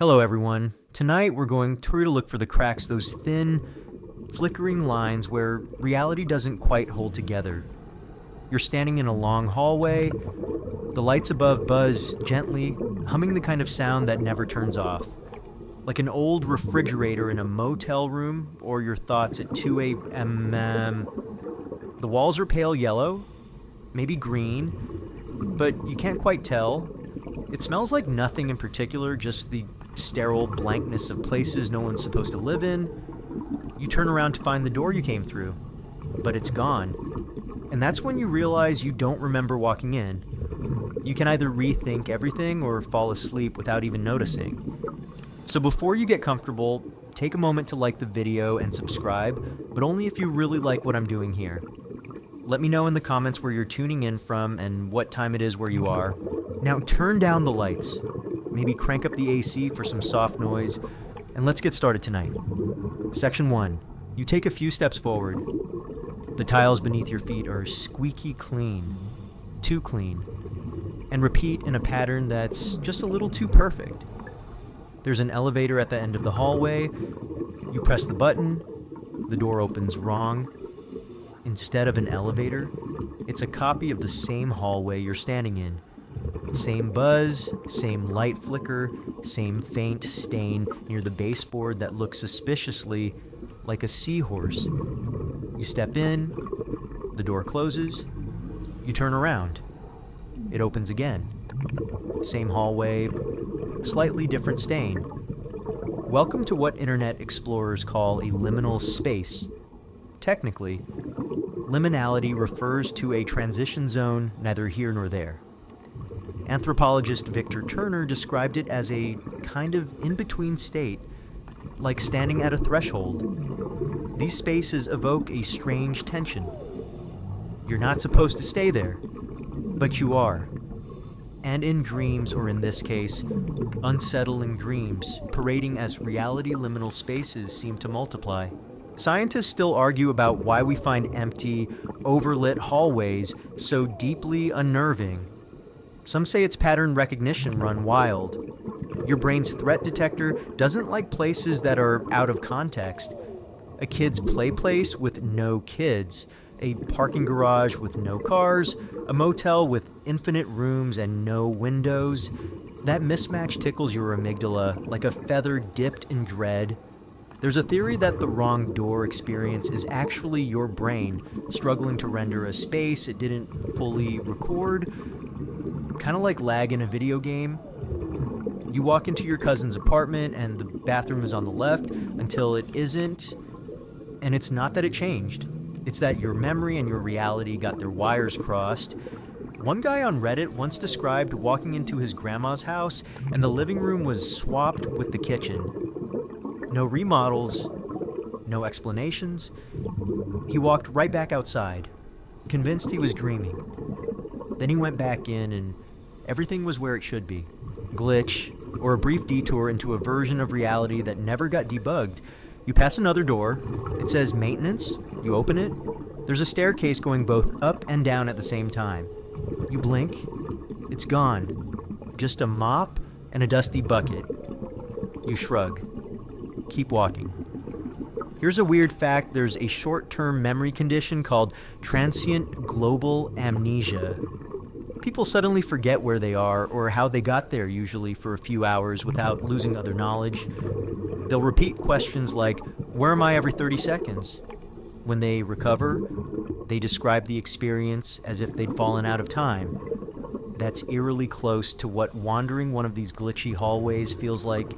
Hello everyone. Tonight we're going to look for the cracks, those thin, flickering lines where reality doesn't quite hold together. You're standing in a long hallway, the lights above buzz gently, humming the kind of sound that never turns off. Like an old refrigerator in a motel room, or your thoughts at 2 a.m. The walls are pale yellow, maybe green, but you can't quite tell. It smells like nothing in particular, just the sterile blankness of places no one's supposed to live in. You turn around to find the door you came through, but it's gone. And that's when you realize you don't remember walking in. You can either rethink everything or fall asleep without even noticing. So before you get comfortable, take a moment to like the video and subscribe, but only if you really like what I'm doing here. Let me know in the comments where you're tuning in from and what time it is where you are. Now turn down the lights, maybe crank up the AC for some soft noise, and let's get started tonight. Section 1. You take a few steps forward. The tiles beneath your feet are squeaky clean, too clean, and repeat in a pattern that's just a little too perfect. There's an elevator at the end of the hallway. You press the button, the door opens wrong. Instead of an elevator, it's a copy of the same hallway you're standing in. Same buzz, same light flicker, same faint stain near the baseboard that looks suspiciously like a seahorse. You step in, the door closes, you turn around. It opens again. Same hallway, slightly different stain. Welcome to what internet explorers call a liminal space. Technically, liminality refers to a transition zone neither here nor there. Anthropologist Victor Turner described it as a kind of in-between state, like standing at a threshold. These spaces evoke a strange tension. You're not supposed to stay there, but you are. And in dreams, or in this case, unsettling dreams, parading as reality liminal spaces seem to multiply. Scientists still argue about why we find empty, overlit hallways so deeply unnerving. Some say it's pattern recognition run wild. Your brain's threat detector doesn't like places that are out of context. A kid's play place with no kids, a parking garage with no cars, a motel with infinite rooms and no windows. That mismatch tickles your amygdala like a feather dipped in dread. There's a theory that the wrong door experience is actually your brain struggling to render a space it didn't fully record. Kind of like lag in a video game. You walk into your cousin's apartment and the bathroom is on the left until it isn't. And it's not that it changed. It's that your memory and your reality got their wires crossed. One guy on Reddit once described walking into his grandma's house and the living room was swapped with the kitchen. No remodels, no explanations. He walked right back outside, convinced he was dreaming. Then he went back in and everything was where it should be. Glitch, or a brief detour into a version of reality that never got debugged. You pass another door, it says maintenance, you open it, there's a staircase going both up and down at the same time. You blink, it's gone. Just a mop and a dusty bucket. You shrug. Keep walking. Here's a weird fact. There's a short-term memory condition called transient global amnesia. People suddenly forget where they are or how they got there, usually for a few hours without losing other knowledge. They'll repeat questions like, "Where am I every 30 seconds?" When they recover, they describe the experience as if they'd fallen out of time. That's eerily close to what wandering one of these glitchy hallways feels like.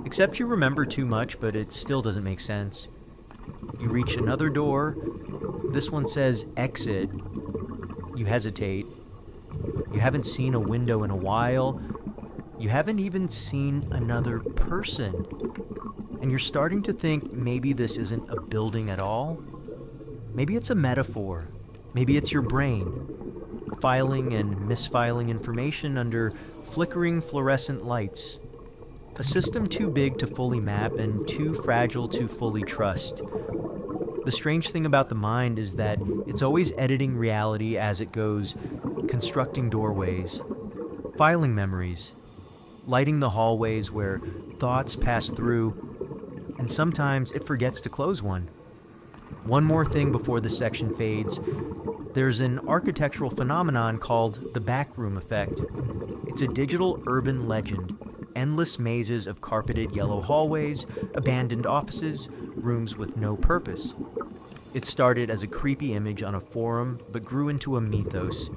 Except you remember too much, but it still doesn't make sense. You reach another door. This one says exit. You hesitate. You haven't seen a window in a while. You haven't even seen another person. And you're starting to think maybe this isn't a building at all. Maybe it's a metaphor. Maybe it's your brain, filing and misfiling information under flickering fluorescent lights. A system too big to fully map and too fragile to fully trust. The strange thing about the mind is that it's always editing reality as it goes, constructing doorways, filing memories, lighting the hallways where thoughts pass through, and sometimes it forgets to close one. One more thing before the section fades. There's an architectural phenomenon called the backroom effect. It's a digital urban legend. Endless mazes of carpeted yellow hallways, abandoned offices, rooms with no purpose. It started as a creepy image on a forum, but grew into a mythos.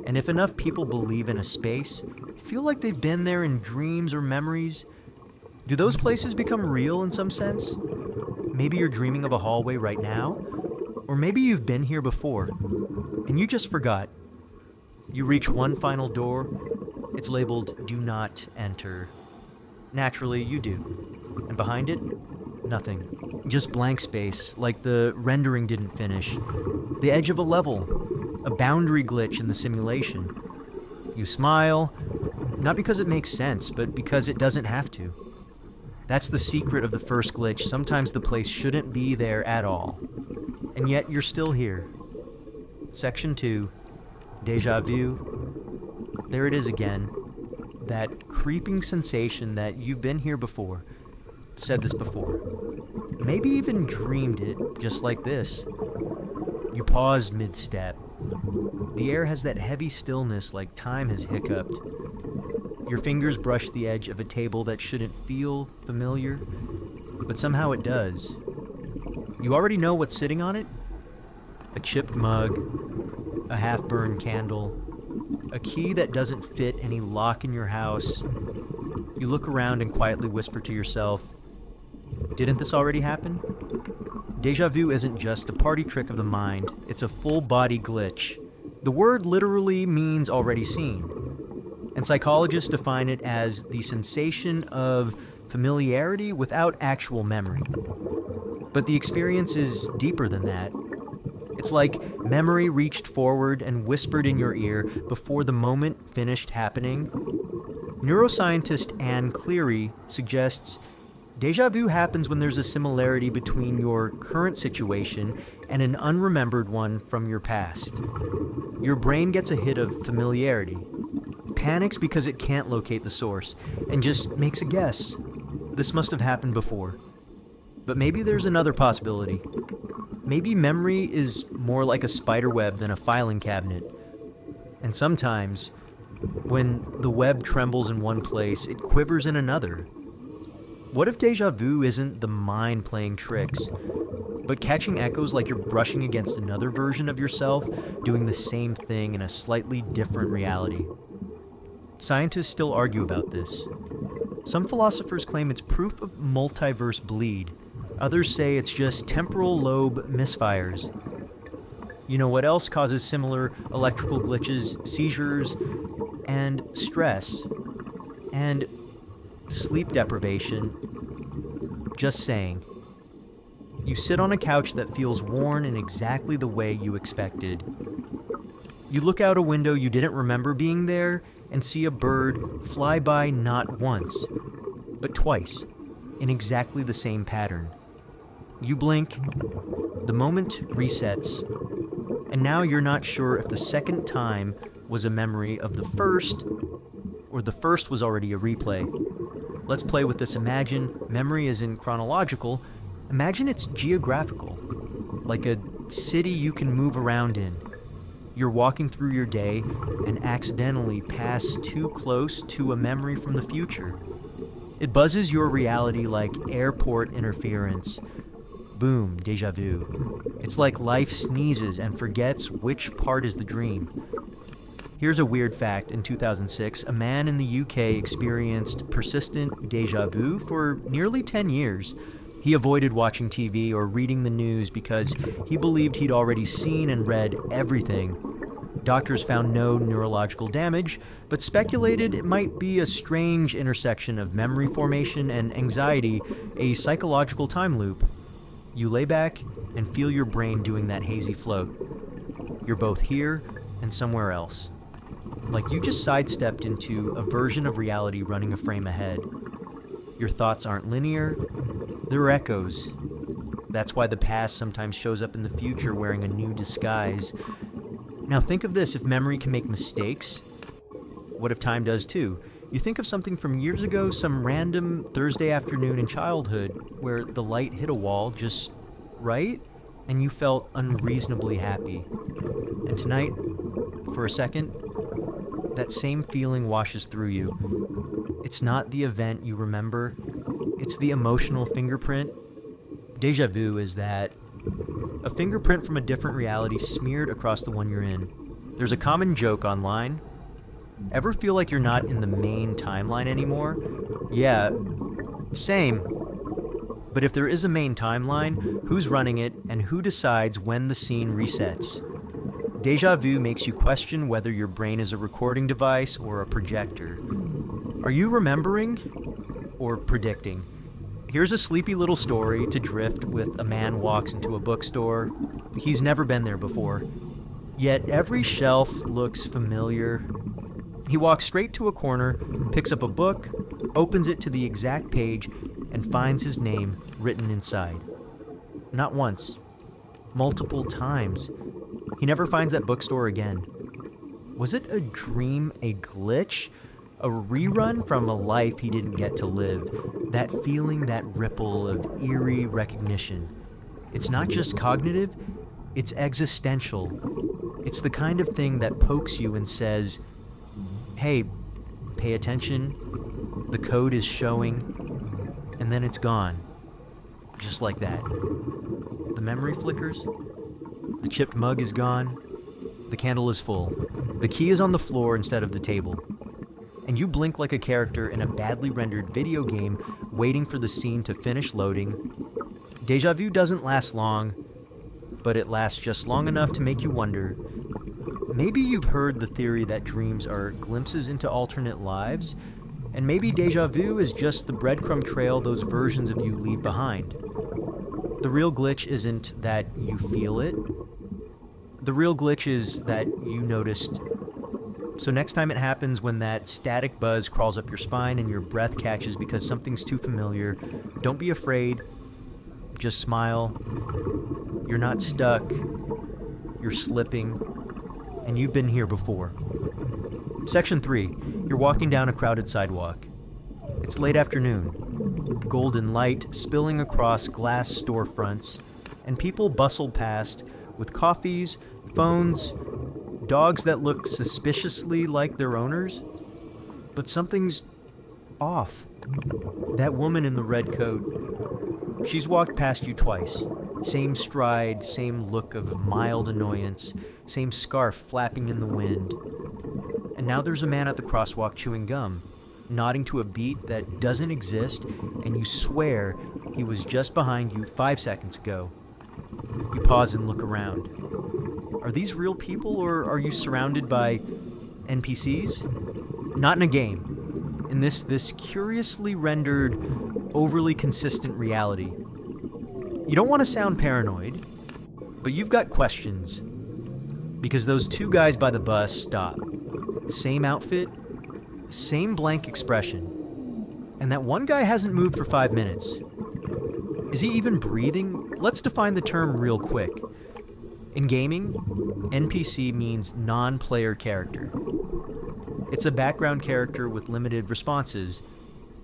And if enough people believe in a space, feel like they've been there in dreams or memories, do those places become real in some sense? Maybe you're dreaming of a hallway right now, or maybe you've been here before, and you just forgot. You reach one final door. It's labeled "Do Not Enter." Naturally, you do. And behind it, nothing. Just blank space, like the rendering didn't finish. The edge of a level, a boundary glitch in the simulation. You smile, not because it makes sense, but because it doesn't have to. That's the secret of the first glitch. Sometimes the place shouldn't be there at all. And yet you're still here. Section 2, Déjà Vu. There it is again. That creeping sensation that you've been here before. Said this before. Maybe even dreamed it, just like this. You pause mid-step. The air has that heavy stillness like time has hiccuped. Your fingers brush the edge of a table that shouldn't feel familiar, but somehow it does. You already know what's sitting on it? A chipped mug, a half-burned candle, a key that doesn't fit any lock in your house. You look around and quietly whisper to yourself, "Didn't this already happen?" Déjà vu isn't just a party trick of the mind, it's a full-body glitch. The word literally means already seen, and psychologists define it as the sensation of familiarity without actual memory. But the experience is deeper than that. It's like memory reached forward and whispered in your ear before the moment finished happening. Neuroscientist Anne Cleary suggests déjà vu happens when there's a similarity between your current situation and an unremembered one from your past. Your brain gets a hit of familiarity, panics because it can't locate the source, and just makes a guess. This must have happened before. But maybe there's another possibility. Maybe memory is more like a spider web than a filing cabinet. And sometimes, when the web trembles in one place, it quivers in another. What if déjà vu isn't the mind playing tricks, but catching echoes like you're brushing against another version of yourself, doing the same thing in a slightly different reality? Scientists still argue about this. Some philosophers claim it's proof of multiverse bleed. Others say it's just temporal lobe misfires. You know what else causes similar electrical glitches, seizures, and stress, and sleep deprivation? Just saying. You sit on a couch that feels worn in exactly the way you expected. You look out a window you didn't remember being there and see a bird fly by not once, but twice, in exactly the same pattern. You blink, the moment resets, and now you're not sure if the second time was a memory of the first, or the first was already a replay. Let's play with this. Imagine memory isn't chronological. Imagine it's geographical, like a city you can move around in. You're walking through your day and accidentally pass too close to a memory from the future. It buzzes your reality like airport interference. Boom, déjà vu. It's like life sneezes and forgets which part is the dream. Here's a weird fact. In 2006, a man in the UK experienced persistent déjà vu for nearly 10 years. He avoided watching TV or reading the news because he believed he'd already seen and read everything. Doctors found no neurological damage, but speculated it might be a strange intersection of memory formation and anxiety, a psychological time loop. You lay back and feel your brain doing that hazy float. You're both here and somewhere else. Like you just sidestepped into a version of reality running a frame ahead. Your thoughts aren't linear, they're echoes. That's why the past sometimes shows up in the future wearing a new disguise. Now think of this, if memory can make mistakes, what if time does too? You think of something from years ago, some random Thursday afternoon in childhood where the light hit a wall just right and you felt unreasonably happy. And tonight, for a second, that same feeling washes through you. It's not the event you remember, it's the emotional fingerprint. Déjà vu is that. A fingerprint from a different reality smeared across the one you're in. There's a common joke online. Ever feel like you're not in the main timeline anymore? Yeah, same. But if there is a main timeline, who's running it and who decides when the scene resets? Déjà vu makes you question whether your brain is a recording device or a projector. Are you remembering or predicting? Here's a sleepy little story to drift with a man walks into a bookstore. He's never been there before. Yet every shelf looks familiar. He walks straight to a corner, picks up a book, opens it to the exact page, and finds his name written inside. Not once, multiple times. He never finds that bookstore again. Was it a dream, a glitch? A rerun from a life he didn't get to live? That feeling, that ripple of eerie recognition. It's not just cognitive, it's existential. It's the kind of thing that pokes you and says, hey, pay attention, the code is showing, and then it's gone. Just like that. The memory flickers, the chipped mug is gone, the candle is full, the key is on the floor instead of the table. And you blink like a character in a badly rendered video game waiting for the scene to finish loading. Déjà vu doesn't last long, but it lasts just long enough to make you wonder. Maybe you've heard the theory that dreams are glimpses into alternate lives, and maybe déjà vu is just the breadcrumb trail those versions of you leave behind. The real glitch isn't that you feel it. The real glitch is that you noticed. So next time it happens, when that static buzz crawls up your spine and your breath catches because something's too familiar, don't be afraid. Just smile. You're not stuck. You're slipping. And you've been here before. Section 3. You're walking down a crowded sidewalk. It's late afternoon. Golden light spilling across glass storefronts, and people bustle past with coffees, phones, dogs that look suspiciously like their owners. But something's off. That woman in the red coat, she's walked past you twice. Same stride, same look of mild annoyance, same scarf flapping in the wind. And now there's a man at the crosswalk chewing gum, nodding to a beat that doesn't exist, and you swear he was just behind you 5 seconds ago. You pause and look around. Are these real people, or are you surrounded by NPCs? Not in a game. In this curiously rendered, overly consistent reality. You don't want to sound paranoid, but you've got questions. Because those two guys by the bus stop. Same outfit, same blank expression. And that one guy hasn't moved for 5 minutes. Is he even breathing? Let's define the term real quick. In gaming, NPC means non-player character. It's a background character with limited responses,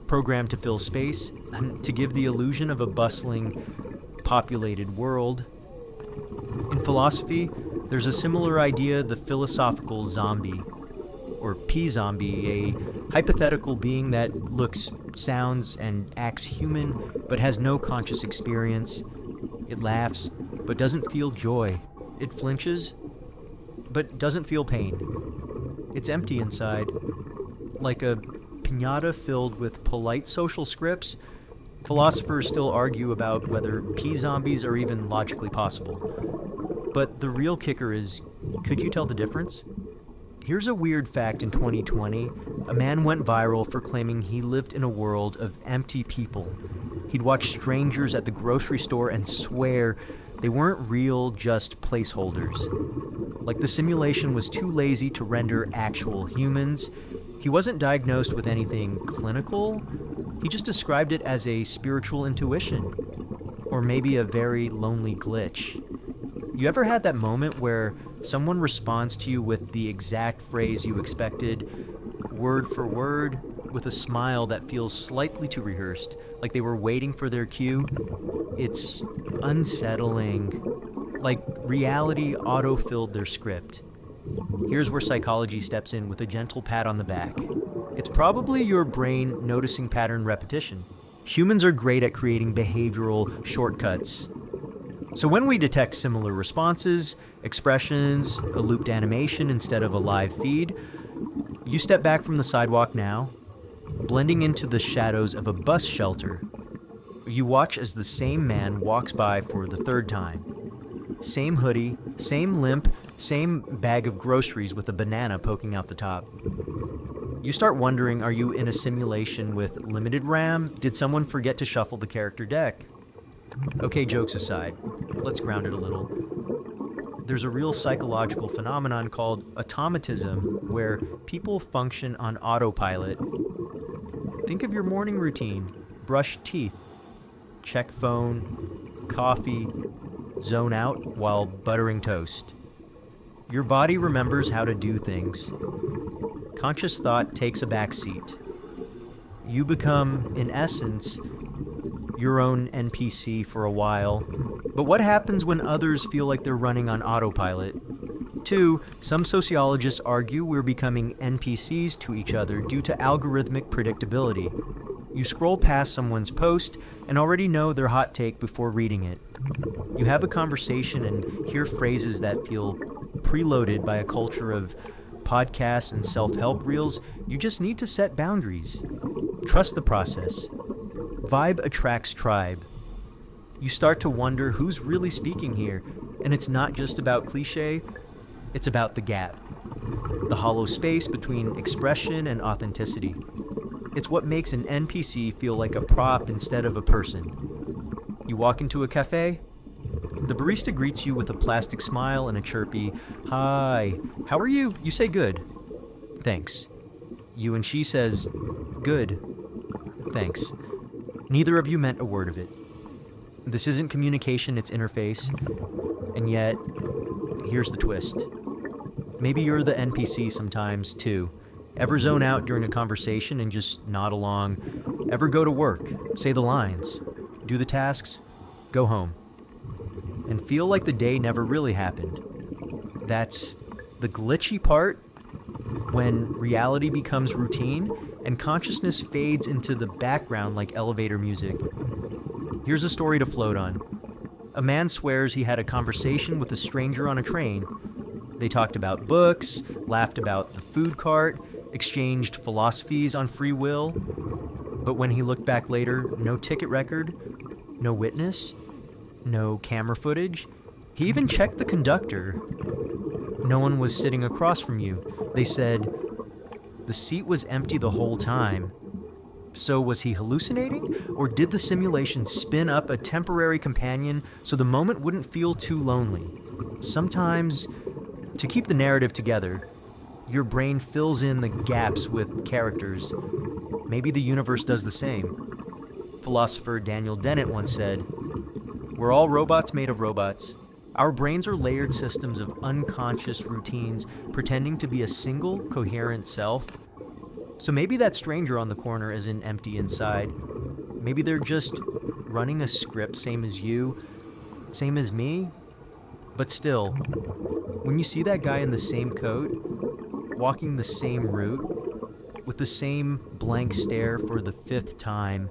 programmed to fill space and to give the illusion of a bustling, populated world. In philosophy, there's a similar idea, the philosophical zombie, or P-zombie, a hypothetical being that looks, sounds, and acts human, but has no conscious experience. It laughs, but doesn't feel joy. It flinches, but doesn't feel pain. It's empty inside, like a piñata filled with polite social scripts. Philosophers still argue about whether P-zombies are even logically possible. But the real kicker is, could you tell the difference? Here's a weird fact. In 2020, a man went viral for claiming he lived in a world of empty people. He'd watch strangers at the grocery store and swear they weren't real, just placeholders. Like the simulation was too lazy to render actual humans. He wasn't diagnosed with anything clinical. He just described it as a spiritual intuition, or maybe a very lonely glitch. You ever had that moment where someone responds to you with the exact phrase you expected, word for word, with a smile that feels slightly too rehearsed, like they were waiting for their cue. It's unsettling, like reality auto-filled their script. Here's where psychology steps in with a gentle pat on the back. It's probably your brain noticing pattern repetition. Humans are great at creating behavioral shortcuts. So when we detect similar responses, expressions, a looped animation instead of a live feed, you step back from the sidewalk now, blending into the shadows of a bus shelter. You watch as the same man walks by for the third time. Same hoodie, same limp, same bag of groceries with a banana poking out the top. You start wondering, are you in a simulation with limited RAM? Did someone forget to shuffle the character deck? Okay, jokes aside, let's ground it a little. There's a real psychological phenomenon called automatism, where people function on autopilot. Think of your morning routine: brush teeth, check phone, coffee, zone out while buttering toast. Your body remembers how to do things. Conscious thought takes a backseat. You become, in essence, your own NPC for a while. But what happens when others feel like they're running on autopilot? 2, some sociologists argue we're becoming NPCs to each other due to algorithmic predictability. You scroll past someone's post and already know their hot take before reading it. You have a conversation and hear phrases that feel preloaded by a culture of podcasts and self-help reels. You just need to set boundaries. Trust the process. Vibe attracts tribe. You start to wonder who's really speaking here, and it's not just about cliche, it's about the gap. The hollow space between expression and authenticity. It's what makes an NPC feel like a prop instead of a person. You walk into a cafe. The barista greets you with a plastic smile and a chirpy, "Hi, how are you?" You say, "Good. Thanks." You and she says, "Good. Thanks." Neither of you meant a word of it. This isn't communication, it's interface. And yet, here's the twist. Maybe you're the NPC sometimes, too. Ever zone out during a conversation and just nod along? Ever go to work, say the lines, do the tasks, go home, and feel like the day never really happened? That's the glitchy part, when reality becomes routine and consciousness fades into the background like elevator music. Here's a story to float on. A man swears he had a conversation with a stranger on a train. They talked about books, laughed about the food cart, exchanged philosophies on free will. But when he looked back later, no ticket record, no witness, no camera footage. He even checked the conductor. No one was sitting across from you. They said, the seat was empty the whole time. So was he hallucinating? Or did the simulation spin up a temporary companion so the moment wouldn't feel too lonely? Sometimes, to keep the narrative together, your brain fills in the gaps with characters. Maybe the universe does the same. Philosopher Daniel Dennett once said, "We're all robots made of robots. Our brains are layered systems of unconscious routines pretending to be a single, coherent self." So maybe that stranger on the corner isn't empty inside. Maybe they're just running a script, same as you, same as me. But still, when you see that guy in the same coat, walking the same route, with the same blank stare for the 5th time,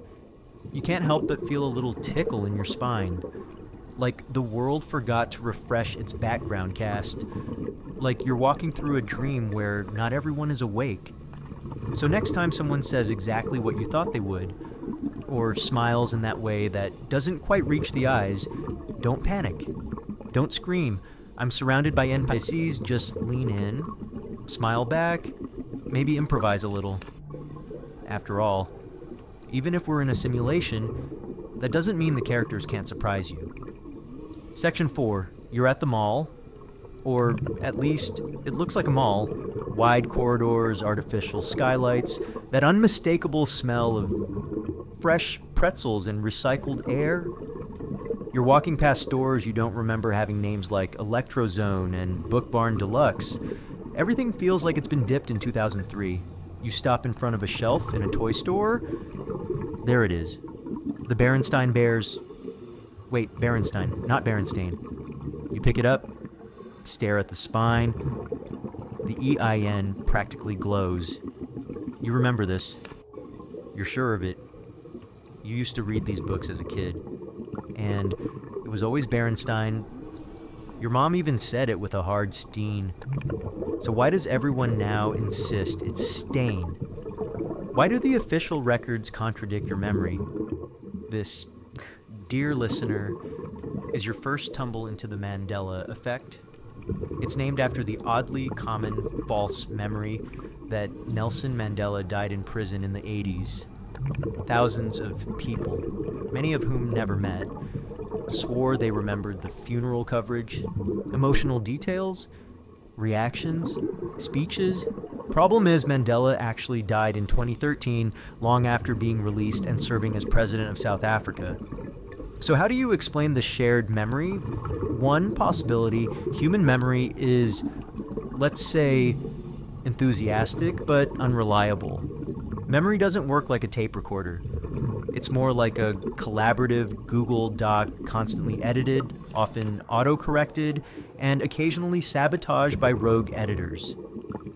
you can't help but feel a little tickle in your spine. Like the world forgot to refresh its background cast. Like you're walking through a dream where not everyone is awake. So next time someone says exactly what you thought they would, or smiles in that way that doesn't quite reach the eyes, don't panic. Don't scream, "I'm surrounded by NPCs," just lean in, smile back, maybe improvise a little. After all, even if we're in a simulation, that doesn't mean the characters can't surprise you. Section 4, you're at the mall, or at least it looks like a mall. Wide corridors, artificial skylights, that unmistakable smell of fresh pretzels and recycled air. You're walking past stores you don't remember having names like Electrozone and Book Barn Deluxe. Everything feels like it's been dipped in 2003. You stop in front of a shelf in a toy store. There it is. The Berenstain Bears. Wait, Berenstain, not Berenstain. You pick it up, stare at the spine. The EIN practically glows. You remember this. You're sure of it. You used to read these books as a kid. And it was always Berenstain. Your mom even said it with a hard steen. So why does everyone now insist it's Stain? Why do the official records contradict your memory? This, dear listener, is your first tumble into the Mandela Effect. It's named after the oddly common false memory that Nelson Mandela died in prison in the 80s. Thousands of people, many of whom never met, swore they remembered the funeral coverage, emotional details, reactions, speeches. Problem is, Mandela actually died in 2013, long after being released and serving as president of South Africa. So how do you explain the shared memory? One possibility, human memory is, let's say, enthusiastic but unreliable. Memory doesn't work like a tape recorder. It's more like a collaborative Google Doc, constantly edited, often auto-corrected, and occasionally sabotaged by rogue editors.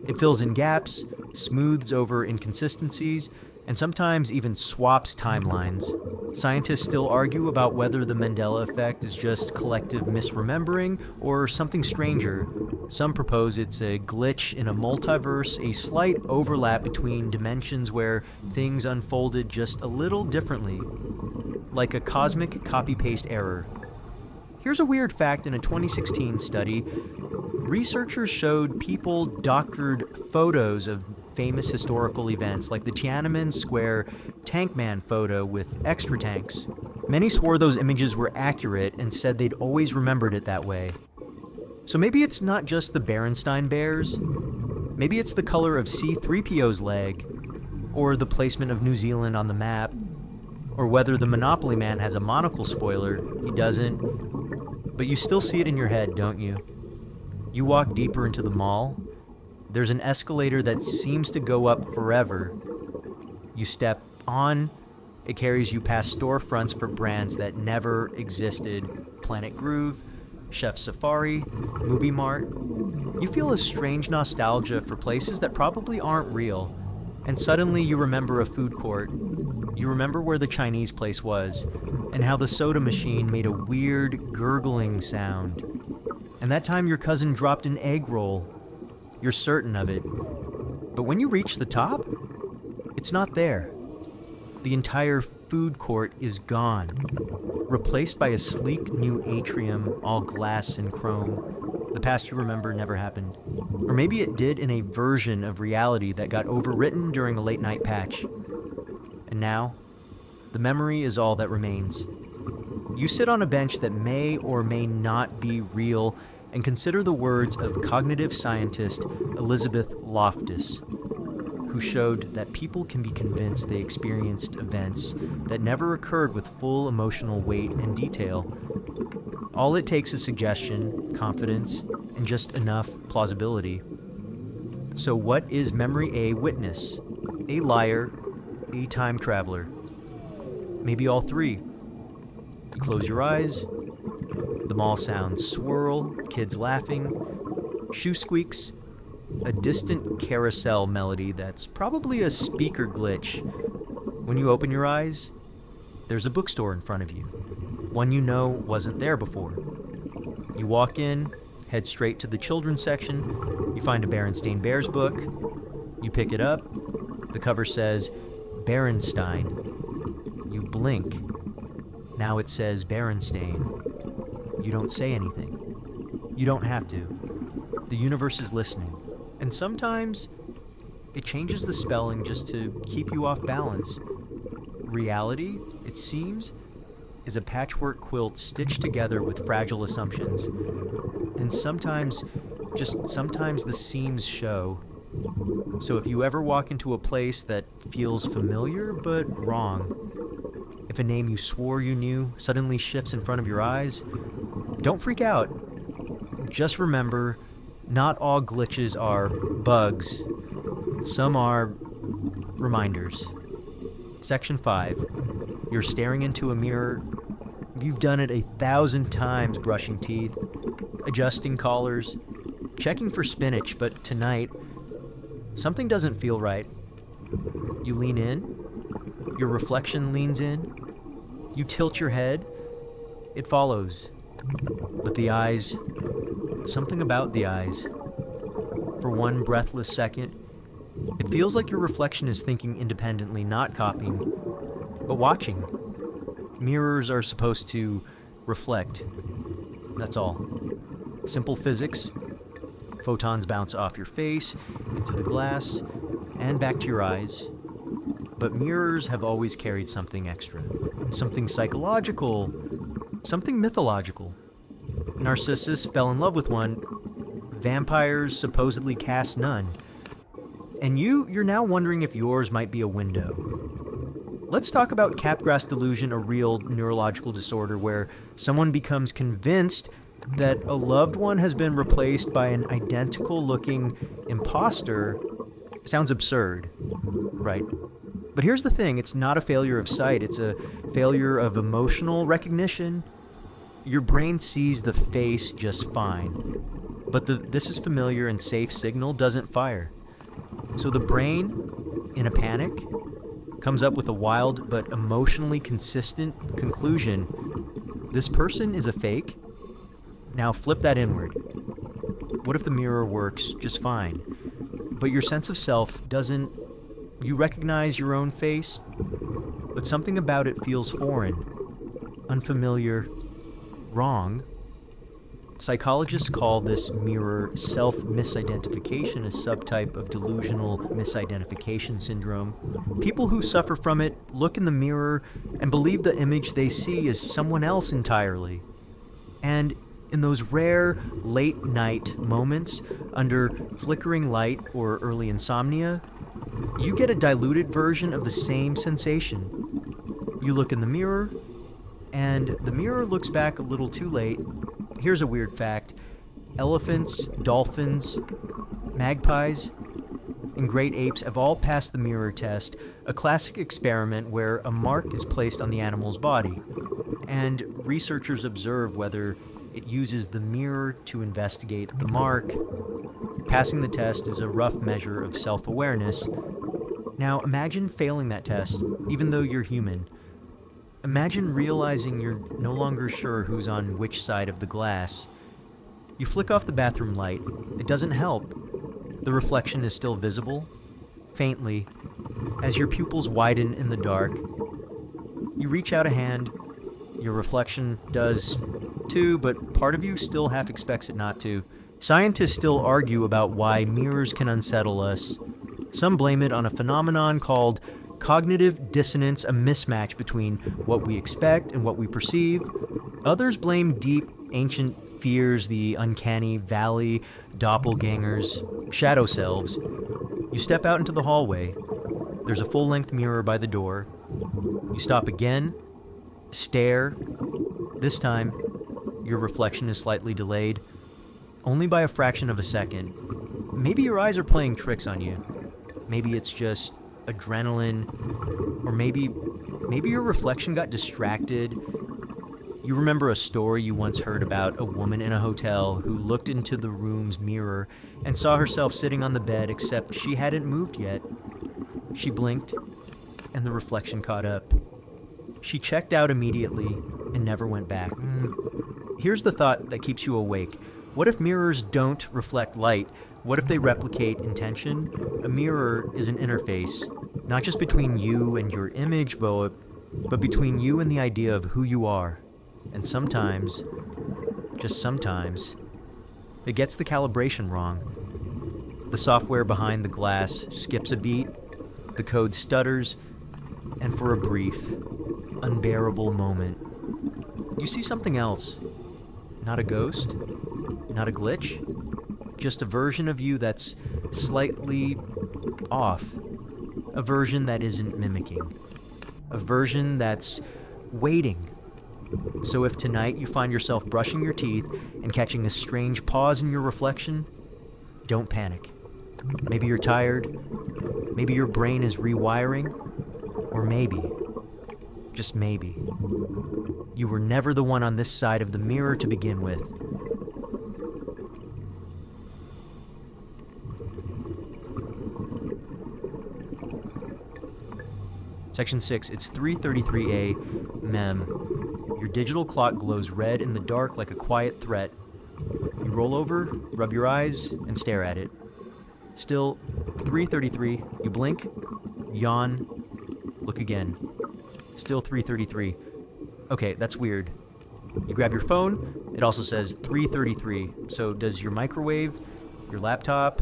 It fills in gaps, smooths over inconsistencies, and sometimes even swaps timelines. Scientists still argue about whether the Mandela Effect is just collective misremembering or something stranger. Some propose it's a glitch in a multiverse, a slight overlap between dimensions where things unfolded just a little differently, like a cosmic copy-paste error. Here's a weird fact. In a 2016 study, researchers showed people doctored photos of famous historical events, like the Tiananmen Square Tank Man photo with extra tanks. Many swore those images were accurate and said they'd always remembered it that way. So maybe it's not just the Berenstain Bears. Maybe it's the color of C-3PO's leg, or the placement of New Zealand on the map, or whether the Monopoly Man has a monocle spoiler. He doesn't. But you still see it in your head, don't you? You walk deeper into the mall. There's an escalator that seems to go up forever. You step on, it carries you past storefronts for brands that never existed. Planet Groove, Chef Safari, Movie Mart. You feel a strange nostalgia for places that probably aren't real. And suddenly you remember a food court. You remember where the Chinese place was, and how the soda machine made a weird gurgling sound. And that time your cousin dropped an egg roll. You're certain of it. But when you reach the top, it's not there. The entire food court is gone, replaced by a sleek new atrium, all glass and chrome. The past you remember never happened. Or maybe it did in a version of reality that got overwritten during a late-night patch. And now, the memory is all that remains. You sit on a bench that may or may not be real and consider the words of cognitive scientist Elizabeth Loftus, who showed that people can be convinced they experienced events that never occurred with full emotional weight and detail. All it takes is suggestion, confidence, and just enough plausibility. So what is memory a witness, a liar, a time traveler? Maybe all three. You close your eyes. The mall sounds swirl, kids laughing, shoe squeaks, a distant carousel melody that's probably a speaker glitch. When you open your eyes, there's a bookstore in front of you, one you know wasn't there before. You walk in, head straight to the children's section, you find a Berenstain Bears book, you pick it up, the cover says, Berenstain. You blink. Now it says Berenstain. You don't say anything. You don't have to. The universe is listening. And sometimes it changes the spelling just to keep you off balance. Reality, it seems, is a patchwork quilt stitched together with fragile assumptions. And sometimes, just sometimes the seams show. So if you ever walk into a place that feels familiar but wrong, if a name you swore you knew suddenly shifts in front of your eyes, don't freak out. Just remember, not all glitches are bugs. Some are Reminders. Section 5. You're staring into a mirror. You've done it 1,000 times, brushing teeth, adjusting collars, checking for spinach, but tonight, something doesn't feel right. You lean in. Your reflection leans in. You tilt your head. It follows. But the eyes, something about the eyes. For one breathless second, it feels like your reflection is thinking independently, not copying, but watching. Mirrors are supposed to reflect. That's all. Simple physics. Photons bounce off your face, into the glass, and back to your eyes. But mirrors have always carried something extra. Something psychological. Something mythological. Narcissus fell in love with one. Vampires supposedly cast none. And you're now wondering if yours might be a window. Let's talk about Capgras delusion, a real neurological disorder where someone becomes convinced that a loved one has been replaced by an identical-looking imposter. Sounds absurd, right? But here's the thing, it's not a failure of sight, it's a failure of emotional recognition. Your brain sees the face just fine, but the "this is familiar and safe" signal doesn't fire. So the brain, in a panic, comes up with a wild but emotionally consistent conclusion. This person is a fake? Now flip that inward. What if the mirror works just fine, but your sense of self doesn't? You recognize your own face, but something about it feels foreign, unfamiliar, wrong. Psychologists call this mirror self-misidentification, a subtype of delusional misidentification syndrome. People who suffer from it look in the mirror and believe the image they see is someone else entirely. And in those rare late-night moments under flickering light or early insomnia, you get a diluted version of the same sensation. You look in the mirror, and the mirror looks back a little too late. Here's a weird fact. Elephants, dolphins, magpies, and great apes have all passed the mirror test, a classic experiment where a mark is placed on the animal's body, and researchers observe whether it uses the mirror to investigate the mark. Passing the test is a rough measure of self-awareness. Now imagine failing that test, even though you're human. Imagine realizing you're no longer sure who's on which side of the glass. You flick off the bathroom light. It doesn't help. The reflection is still visible, faintly, as your pupils widen in the dark. You reach out a hand. Your reflection does too, but part of you still half expects it not to. Scientists still argue about why mirrors can unsettle us. Some blame it on a phenomenon called cognitive dissonance, a mismatch between what we expect and what we perceive. Others blame deep, ancient fears, the uncanny valley, doppelgangers, shadow selves. You step out into the hallway. There's a full-length mirror by the door. You stop again, stare. This time, your reflection is slightly delayed, only by a fraction of a second. Maybe your eyes are playing tricks on you. Maybe it's just adrenaline, or maybe your reflection got distracted. You remember a story you once heard about a woman in a hotel who looked into the room's mirror and saw herself sitting on the bed, except she hadn't moved yet. She blinked, and the reflection caught up. She checked out immediately and never went back. Here's the thought that keeps you awake. What if mirrors don't reflect light? What if they replicate intention? A mirror is an interface, not just between you and your image, but between you and the idea of who you are. And sometimes, just sometimes, it gets the calibration wrong. The software behind the glass skips a beat, the code stutters, and for a brief, unbearable moment, you see something else. Not a ghost, not a glitch, just a version of you that's slightly off. A version that isn't mimicking. A version that's waiting. So if tonight you find yourself brushing your teeth and catching a strange pause in your reflection, don't panic. Maybe you're tired. Maybe your brain is rewiring, or maybe, just maybe, you were never the one on this side of the mirror to begin with. Section 6, it's 3:33 a.m. Your digital clock glows red in the dark like a quiet threat. You roll over, rub your eyes, and stare at it. Still 3:33. You blink, yawn, look again. Still 3:33. Okay, that's weird. You grab your phone. It also says 3:33. So does your microwave, your laptop,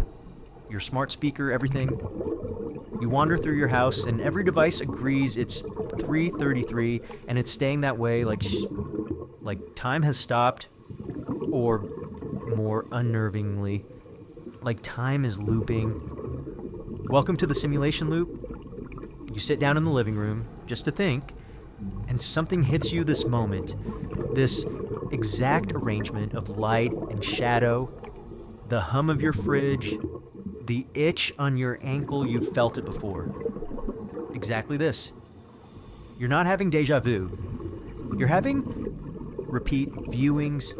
your smart speaker, everything? You wander through your house, and every device agrees it's 3:33, and it's staying that way like time has stopped, or more unnervingly, like time is looping. Welcome to the simulation loop. You sit down in the living room just to think, and something hits you this moment. This exact arrangement of light and shadow, the hum of your fridge, the itch on your ankle, you've felt it before. Exactly this. You're not having deja vu. You're having repeat viewings,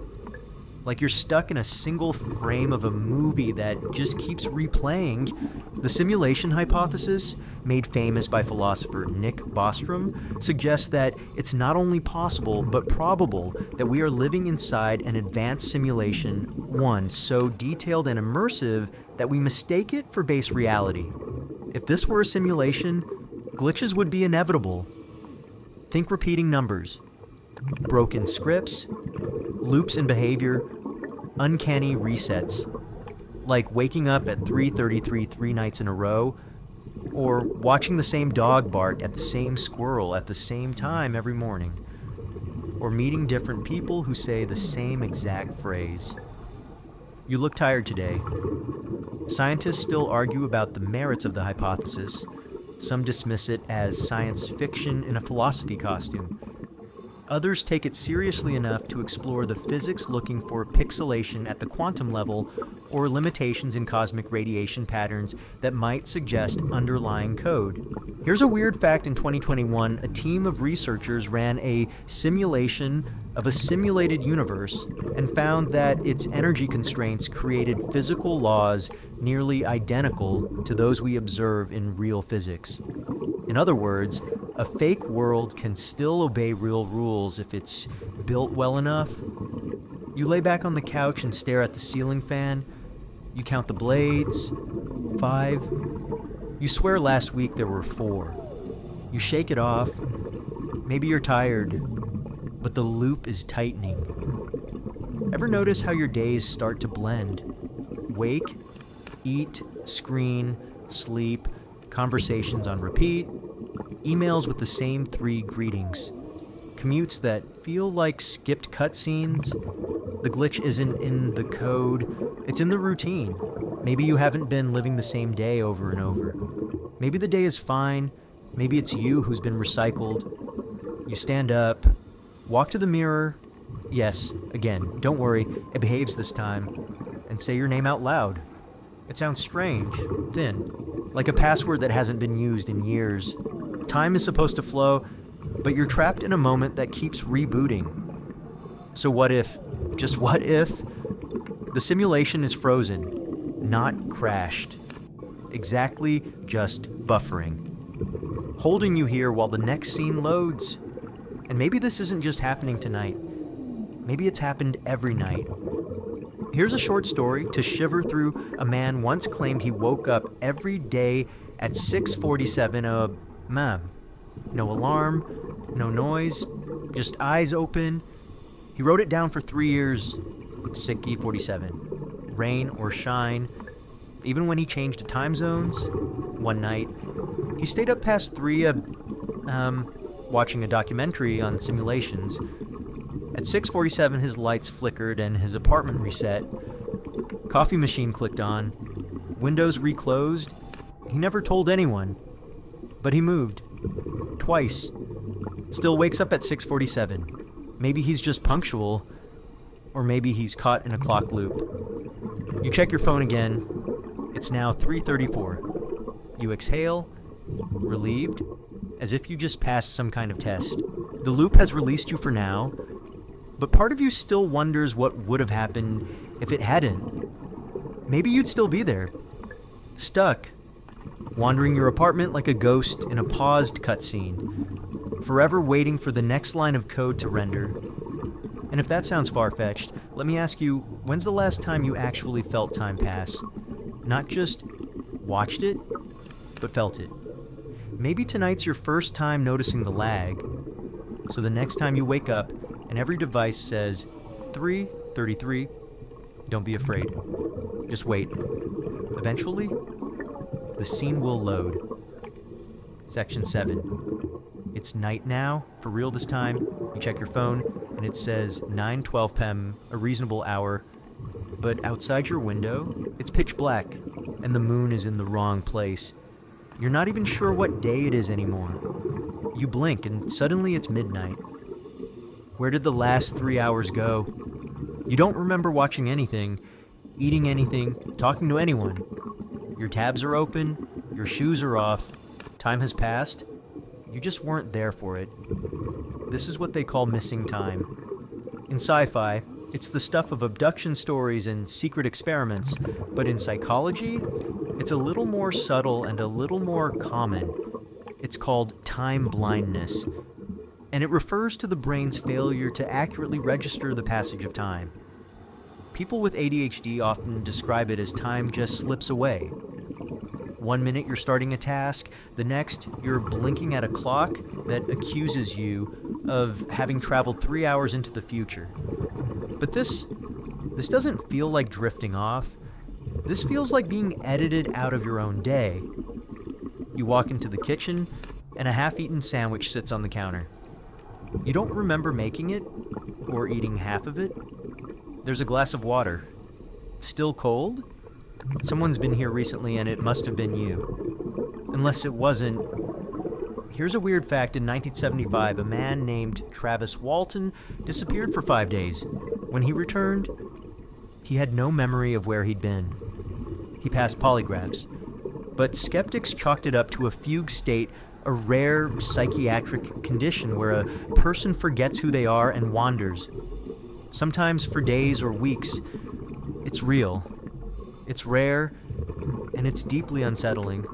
like you're stuck in a single frame of a movie that just keeps replaying. The simulation hypothesis, made famous by philosopher Nick Bostrom, suggests that it's not only possible, but probable that we are living inside an advanced simulation, one so detailed and immersive that we mistake it for base reality. If this were a simulation, glitches would be inevitable. Think repeating numbers, broken scripts, loops in behavior, uncanny resets, like waking up at 3:33 3 nights in a row, or watching the same dog bark at the same squirrel at the same time every morning, or meeting different people who say the same exact phrase. You look tired today. Scientists still argue about the merits of the hypothesis. Some dismiss it as science fiction in a philosophy costume. Others take it seriously enough to explore the physics looking for pixelation at the quantum level or limitations in cosmic radiation patterns that might suggest underlying code. Here's a weird fact. In 2021, a team of researchers ran a simulation of a simulated universe and found that its energy constraints created physical laws nearly identical to those we observe in real physics. In other words, a fake world can still obey real rules if it's built well enough. You lay back on the couch and stare at the ceiling fan. You count the blades. 5. You swear last week there were 4. You shake it off. Maybe you're tired, but the loop is tightening. Ever notice how your days start to blend? Wake, eat, screen, sleep, conversations on repeat, emails with the same 3 greetings, commutes that feel like skipped cutscenes. The glitch isn't in the code, it's in the routine. Maybe you haven't been living the same day over and over. Maybe the day is fine, maybe it's you who's been recycled. You stand up, walk to the mirror. Yes, again, don't worry, it behaves this time. And say your name out loud. It sounds strange, thin, like a password that hasn't been used in years. Time is supposed to flow, but you're trapped in a moment that keeps rebooting. So what if, just what if, the simulation is frozen, not crashed? Exactly, just buffering. Holding you here while the next scene loads. And maybe this isn't just happening tonight. Maybe it's happened every night. Here's a short story to shiver through. A man once claimed he woke up every day at 6:47 a.m. No alarm, no noise, just eyes open. He wrote it down for 3 years. Sicky 47. Rain or shine. Even when he changed to time zones. One night, he stayed up past 3 watching a documentary on simulations. At 6:47, his lights flickered and his apartment reset. Coffee machine clicked on. Windows reclosed. He never told anyone. But he moved. Twice. Still wakes up at 6:47. Maybe he's just punctual. Or maybe he's caught in a clock loop. You check your phone again. It's now 3:34. You exhale, relieved, as if you just passed some kind of test. The loop has released you for now, but part of you still wonders what would have happened if it hadn't. Maybe you'd still be there, stuck, wandering your apartment like a ghost in a paused cutscene, forever waiting for the next line of code to render. And if that sounds far-fetched, let me ask you, when's the last time you actually felt time pass? Not just watched it, but felt it. Maybe tonight's your first time noticing the lag, so the next time you wake up and every device says 3:33, don't be afraid. Just wait. Eventually, the scene will load. Section 7. It's night now, for real this time. You check your phone, and it says 9:12 p.m., a reasonable hour. But outside your window, it's pitch black, and the moon is in the wrong place. You're not even sure what day it is anymore. You blink, and suddenly it's midnight. Where did the last 3 hours go? You don't remember watching anything, eating anything, talking to anyone. Your tabs are open, your shoes are off, time has passed. You just weren't there for it. This is what they call missing time. In sci-fi, it's the stuff of abduction stories and secret experiments, but in psychology, it's a little more subtle and a little more common. It's called time blindness, and it refers to the brain's failure to accurately register the passage of time. People with ADHD often describe it as time just slips away. 1 minute you're starting a task, the next you're blinking at a clock that accuses you of having traveled 3 hours into the future. But this doesn't feel like drifting off. This feels like being edited out of your own day. You walk into the kitchen, and a half-eaten sandwich sits on the counter. You don't remember making it, or eating half of it. There's a glass of water. Still cold? Someone's been here recently, and it must have been you. Unless it wasn't. Here's a weird fact. In 1975, a man named Travis Walton disappeared for 5 days. When he returned, he had no memory of where he'd been. He passed polygraphs, but skeptics chalked it up to a fugue state, a rare psychiatric condition where a person forgets who they are and wanders. Sometimes for days or weeks. It's real. It's rare, and it's deeply unsettling.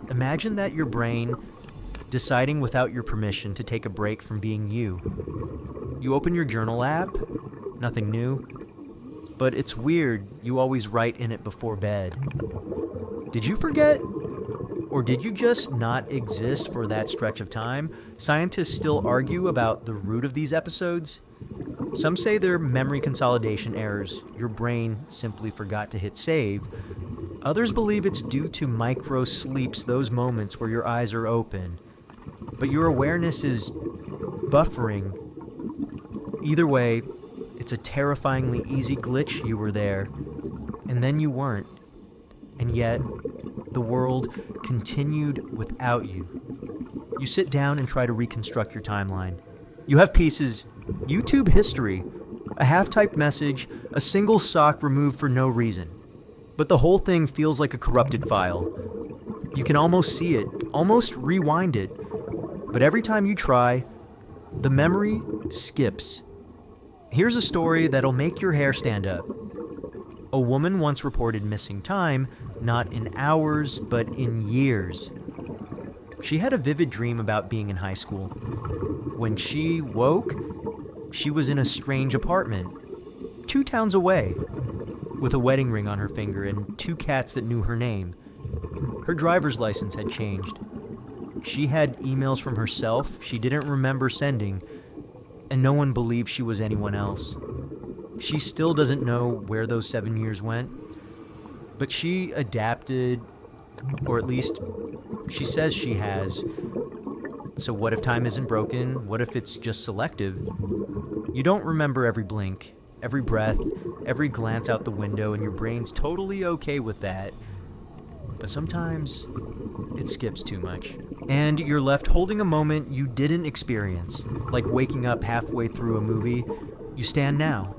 Imagine that your brain deciding without your permission to take a break from being you. You open your journal app, nothing new, but it's weird you always write in it before bed. Did you forget? Or did you just not exist for that stretch of time? Scientists still argue about the root of these episodes. Some say they're memory consolidation errors. Your brain simply forgot to hit save. Others believe it's due to micro sleeps, those moments where your eyes are open, but your awareness is buffering. Either way, it's a terrifyingly easy glitch. You were there, and then you weren't. And yet, the world continued without you. You sit down and try to reconstruct your timeline. You have pieces, YouTube history, a half-typed message, a single sock removed for no reason. But the whole thing feels like a corrupted file. You can almost see it, almost rewind it. But every time you try, the memory skips. Here's a story that'll make your hair stand up. A woman once reported missing time, not in hours, but in years. She had a vivid dream about being in high school. When she woke, she was in a strange apartment, 2 towns away, with a wedding ring on her finger and 2 cats that knew her name. Her driver's license had changed. She had emails from herself she didn't remember sending, and no one believed she was anyone else. She still doesn't know where those 7 years went, but she adapted, or at least she says she has. So what if time isn't broken? What if it's just selective? You don't remember every blink, every breath, every glance out the window, and your brain's totally okay with that. But sometimes it skips too much. And you're left holding a moment you didn't experience, like waking up halfway through a movie. You stand now,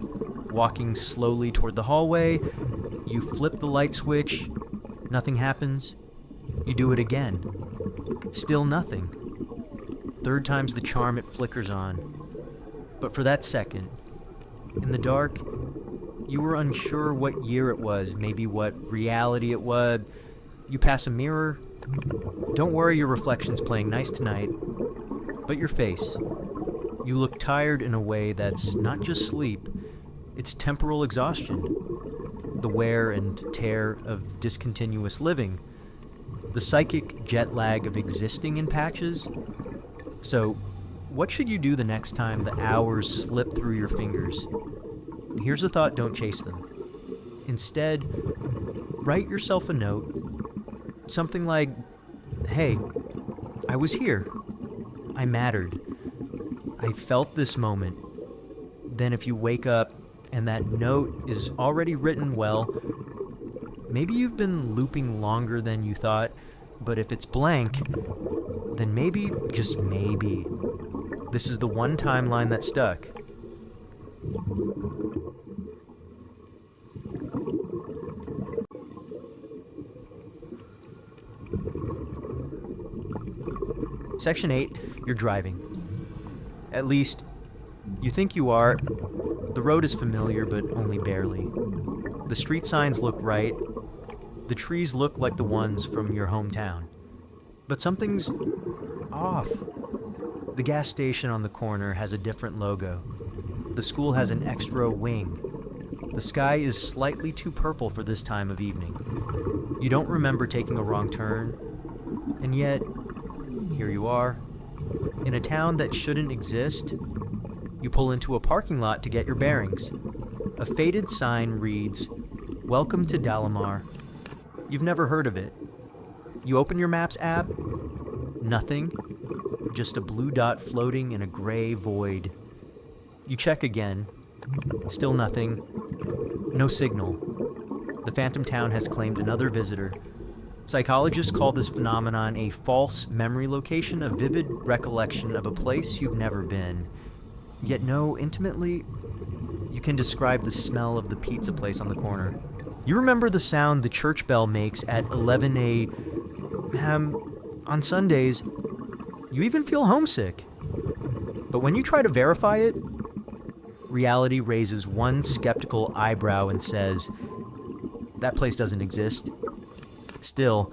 walking slowly toward the hallway. You flip the light switch. Nothing happens. You do it again. Still nothing. Third time's the charm, it flickers on. But for that second, in the dark, you were unsure what year it was, maybe what reality it was. You pass a mirror. Don't worry, your reflection's playing nice tonight. But your face. You look tired in a way that's not just sleep, it's temporal exhaustion. The wear and tear of discontinuous living. The psychic jet lag of existing in patches. So, what should you do the next time the hours slip through your fingers? Here's a thought, don't chase them. Instead, write yourself a note. Something like, hey, I was here. I mattered. I felt this moment. Then if you wake up and that note is already written well, maybe you've been looping longer than you thought, but if it's blank, then maybe, just maybe, this is the one timeline that stuck. Section 8, you're driving. At least, you think you are. The road is familiar, but only barely. The street signs look right. The trees look like the ones from your hometown. But something's off. The gas station on the corner has a different logo. The school has an extra wing. The sky is slightly too purple for this time of evening. You don't remember taking a wrong turn, and yet, here you are. In a town that shouldn't exist, you pull into a parking lot to get your bearings. A faded sign reads, "Welcome to Dalamar." You've never heard of it. You open your Maps app. Nothing. Just a blue dot floating in a gray void. You check again. Still nothing. No signal. The phantom town has claimed another visitor. Psychologists call this phenomenon a false memory location, a vivid recollection of a place you've never been. Yet know intimately, you can describe the smell of the pizza place on the corner. You remember the sound the church bell makes at 11 a.m. on Sundays. You even feel homesick. But when you try to verify it, reality raises one skeptical eyebrow and says, that place doesn't exist. Still,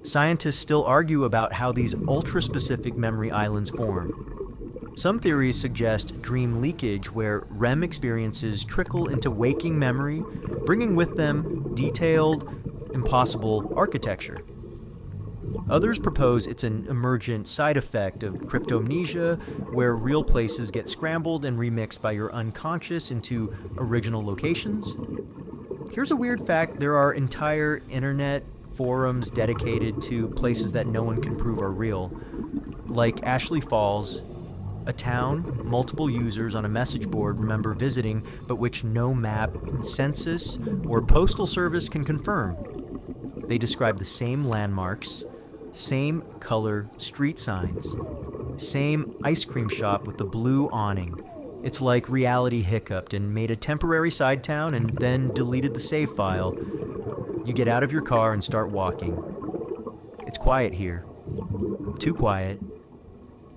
scientists still argue about how these ultra-specific memory islands form. Some theories suggest dream leakage, where REM experiences trickle into waking memory, bringing with them detailed, impossible architecture. Others propose it's an emergent side effect of cryptomnesia, where real places get scrambled and remixed by your unconscious into original locations. Here's a weird fact: there are entire internet forums dedicated to places that no one can prove are real, like Ashley Falls, a town multiple users on a message board remember visiting, but which no map, census, or postal service can confirm. They describe the same landmarks, same color street signs, same ice cream shop with the blue awning. It's like reality hiccuped and made a temporary side town and then deleted the save file. You get out of your car and start walking. It's quiet here. Too quiet.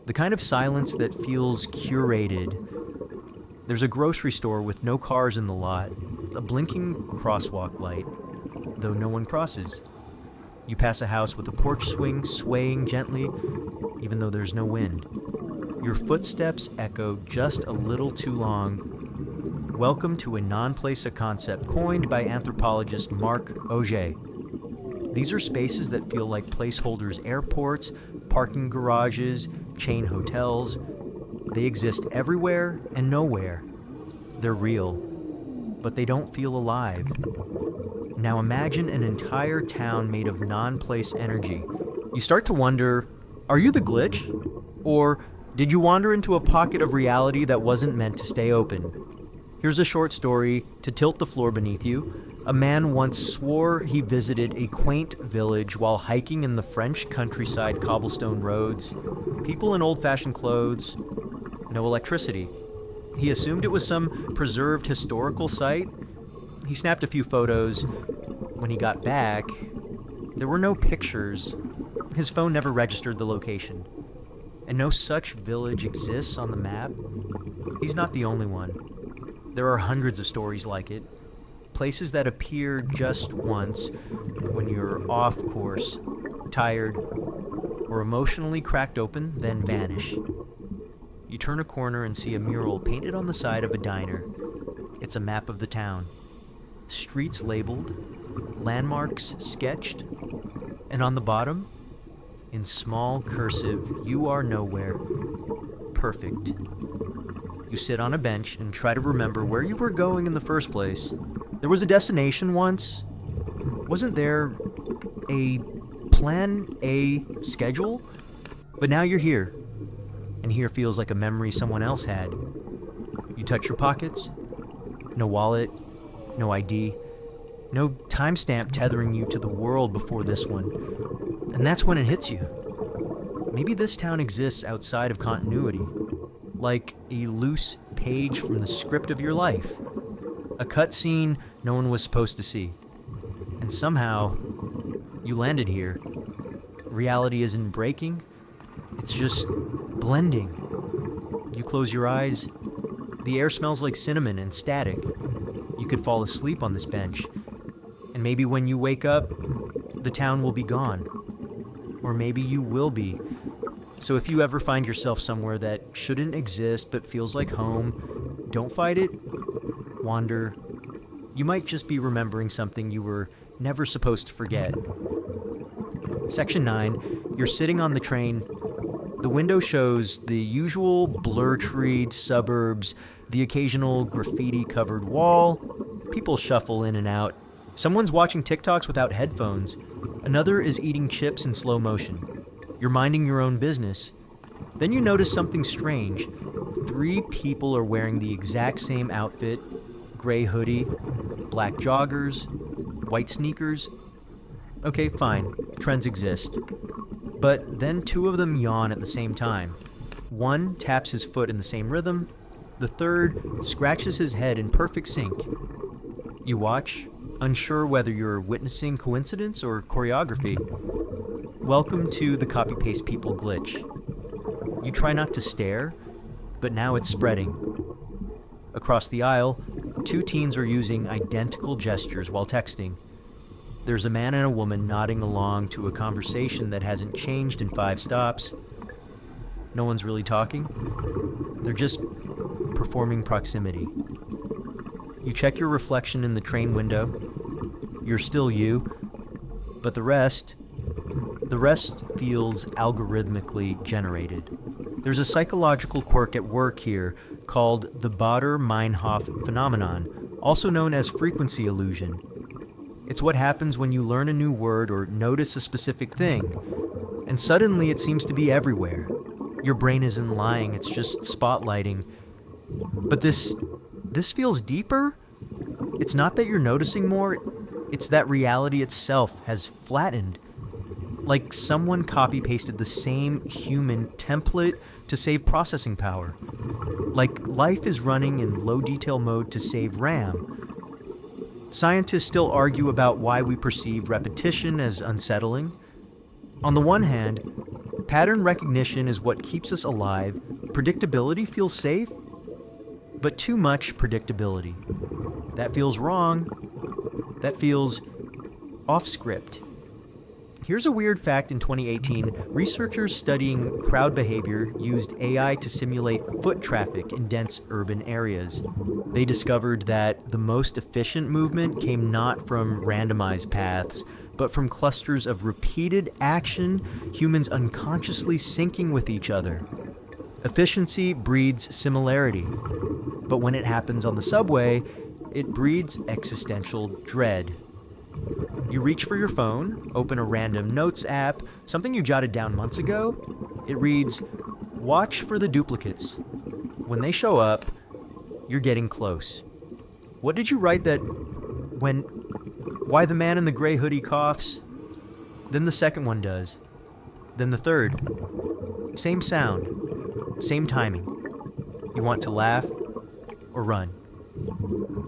The kind of silence that feels curated. There's a grocery store with no cars in the lot, a blinking crosswalk light, though no one crosses. You pass a house with a porch swing swaying gently, even though there's no wind. Your footsteps echo just a little too long. Welcome to a non-place, a concept coined by anthropologist Marc Auger. These are spaces that feel like placeholders, airports, parking garages, chain hotels. They exist everywhere and nowhere. They're real, but they don't feel alive. Now imagine an entire town made of non-place energy. You start to wonder, are you the glitch? Or did you wander into a pocket of reality that wasn't meant to stay open? Here's a short story to tilt the floor beneath you. A man once swore he visited a quaint village while hiking in the French countryside cobblestone roads. People in old-fashioned clothes, no electricity. He assumed it was some preserved historical site. He snapped a few photos. When he got back, There were no pictures. His phone never registered the location. And no such village exists on the map. He's not the only one. There are hundreds of stories like it. Places that appear just once when you're off course, tired, or emotionally cracked open, then vanish. You turn a corner and see a mural painted on the side of a diner. It's a map of the town. Streets labeled, landmarks sketched, and on the bottom, in small cursive, "You are nowhere." Perfect. You sit on a bench and try to remember where you were going in the first place. There was a destination once. Wasn't there a plan A schedule? But now you're here. And here feels like a memory someone else had. You touch your pockets. No wallet. No ID. No timestamp tethering you to the world before this one. And that's when it hits you. Maybe this town exists outside of continuity. Like a loose page from the script of your life. A cutscene no one was supposed to see. And somehow, you landed here. Reality isn't breaking. It's just blending. You close your eyes. The air smells like cinnamon and static. You could fall asleep on this bench. And maybe when you wake up, the town will be gone. Or maybe you will be. So if you ever find yourself somewhere that shouldn't exist but feels like home, don't fight it. Wander. You might just be remembering something you were never supposed to forget. Section 9. You're sitting on the train. The window shows the usual blur-treed suburbs, the occasional graffiti-covered wall. People shuffle in and out. Someone's watching TikToks without headphones. Another is eating chips in slow motion. You're minding your own business. Then you notice something strange. 3 people are wearing the exact same outfit. Gray hoodie, black joggers, white sneakers. Okay, fine. Trends exist. But then 2 of them yawn at the same time. One taps his foot in the same rhythm. The third scratches his head in perfect sync. You watch, unsure whether you're witnessing coincidence or choreography. Welcome to the copy-paste people glitch. You try not to stare, but now it's spreading. Across the aisle, 2 teens are using identical gestures while texting. There's a man and a woman nodding along to a conversation that hasn't changed in 5 stops. No one's really talking. They're just performing proximity. You check your reflection in the train window. You're still you, but the rest feels algorithmically generated. There's a psychological quirk at work here called the Baader-Meinhof phenomenon, also known as frequency illusion. It's what happens when you learn a new word or notice a specific thing, and suddenly it seems to be everywhere. Your brain isn't lying, it's just spotlighting. But this feels deeper. It's not that you're noticing more, it's that reality itself has flattened. Like someone copy-pasted the same human template to save processing power. Like life is running in low-detail mode to save RAM. Scientists still argue about why we perceive repetition as unsettling. On the one hand, pattern recognition is what keeps us alive. Predictability feels safe, but too much predictability. That feels wrong. That feels off-script. Here's a weird fact. In 2018, researchers studying crowd behavior used AI to simulate foot traffic in dense urban areas. They discovered that the most efficient movement came not from randomized paths, but from clusters of repeated action, humans unconsciously syncing with each other. Efficiency breeds similarity, but when it happens on the subway, it breeds existential dread. You reach for your phone, open a random notes app, something you jotted down months ago. It reads, "Watch for the duplicates. When they show up, you're getting close." What did you write that why the man in the gray hoodie coughs? Then the second one does. Then the third. Same sound. Same timing. You want to laugh or run.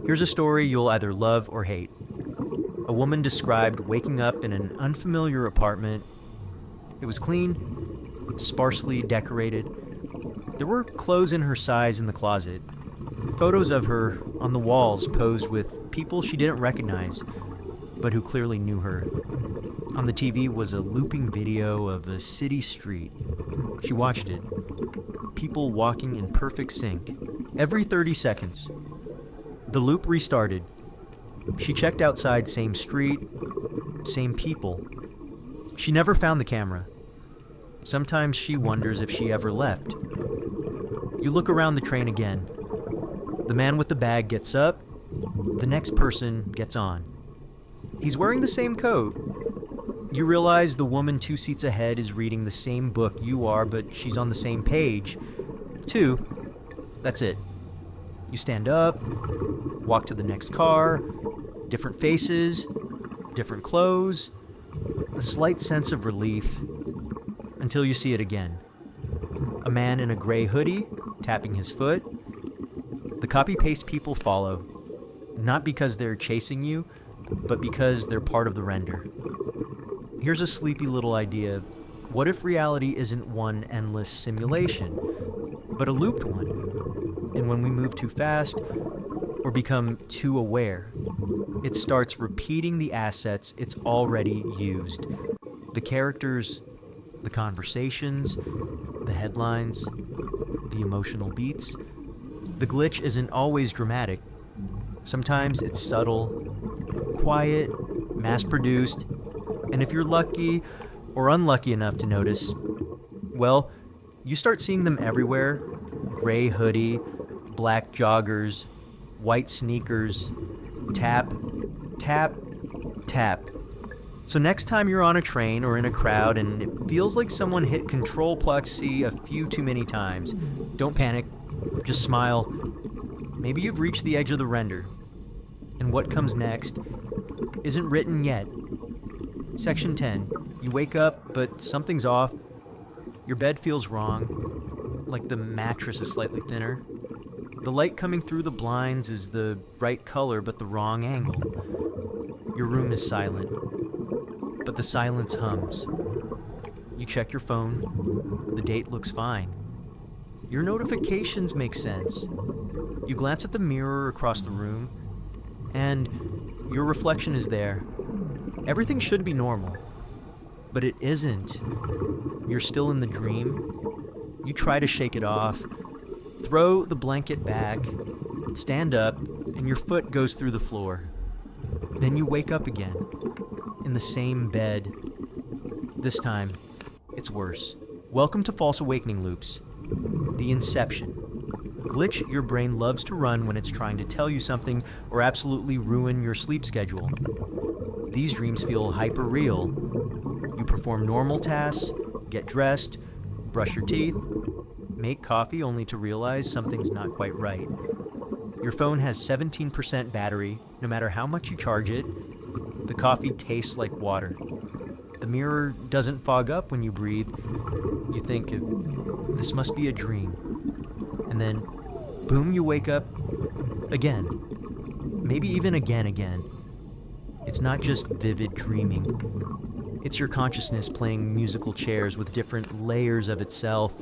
Here's a story you'll either love or hate. A woman described waking up in an unfamiliar apartment. It was clean, sparsely decorated. There were clothes in her size in the closet. Photos of her on the walls posed with people she didn't recognize, but who clearly knew her. On the TV was a looping video of a city street. She watched it. People walking in perfect sync. Every 30 seconds. The loop restarted. She checked outside, same street, same people. She never found the camera. Sometimes she wonders if she ever left. You look around the train again. The man with the bag gets up. The next person gets on. He's wearing the same coat. You realize the woman 2 seats ahead is reading the same book you are, but she's on the same page. 2. That's it. You stand up, walk to the next car, different faces, different clothes, a slight sense of relief, until you see it again. A man in a gray hoodie, tapping his foot. The copy-paste people follow, not because they're chasing you, but because they're part of the render. Here's a sleepy little idea. What if reality isn't one endless simulation, but a looped one? And when we move too fast, or become too aware, it starts repeating the assets it's already used. The characters, the conversations, the headlines, the emotional beats. The glitch isn't always dramatic. Sometimes it's subtle, quiet, mass-produced, and if you're lucky or unlucky enough to notice, well, you start seeing them everywhere. Gray hoodie, black joggers, white sneakers, tap, tap, tap. So next time you're on a train or in a crowd and it feels like someone hit Control+C a few too many times, don't panic, just smile. Maybe you've reached the edge of the render, and what comes next isn't written yet. Section 10. You wake up, but something's off. Your bed feels wrong, like the mattress is slightly thinner. The light coming through the blinds is the right color, but the wrong angle. Your room is silent, but the silence hums. You check your phone. The date looks fine. Your notifications make sense. You glance at the mirror across the room, and your reflection is there. Everything should be normal, but it isn't. You're still in the dream. You try to shake it off, throw the blanket back, stand up, and your foot goes through the floor. Then you wake up again, in the same bed. This time, it's worse. Welcome to False Awakening Loops. The Inception. Glitch your brain loves to run when it's trying to tell you something or absolutely ruin your sleep schedule. These dreams feel hyper-real. You perform normal tasks, get dressed, brush your teeth, make coffee only to realize something's not quite right. Your phone has 17% battery, no matter how much you charge it. The coffee tastes like water. The mirror doesn't fog up when you breathe. You think, this must be a dream. And then, boom, you wake up again. Maybe even again. It's not just vivid dreaming. It's your consciousness playing musical chairs with different layers of itself.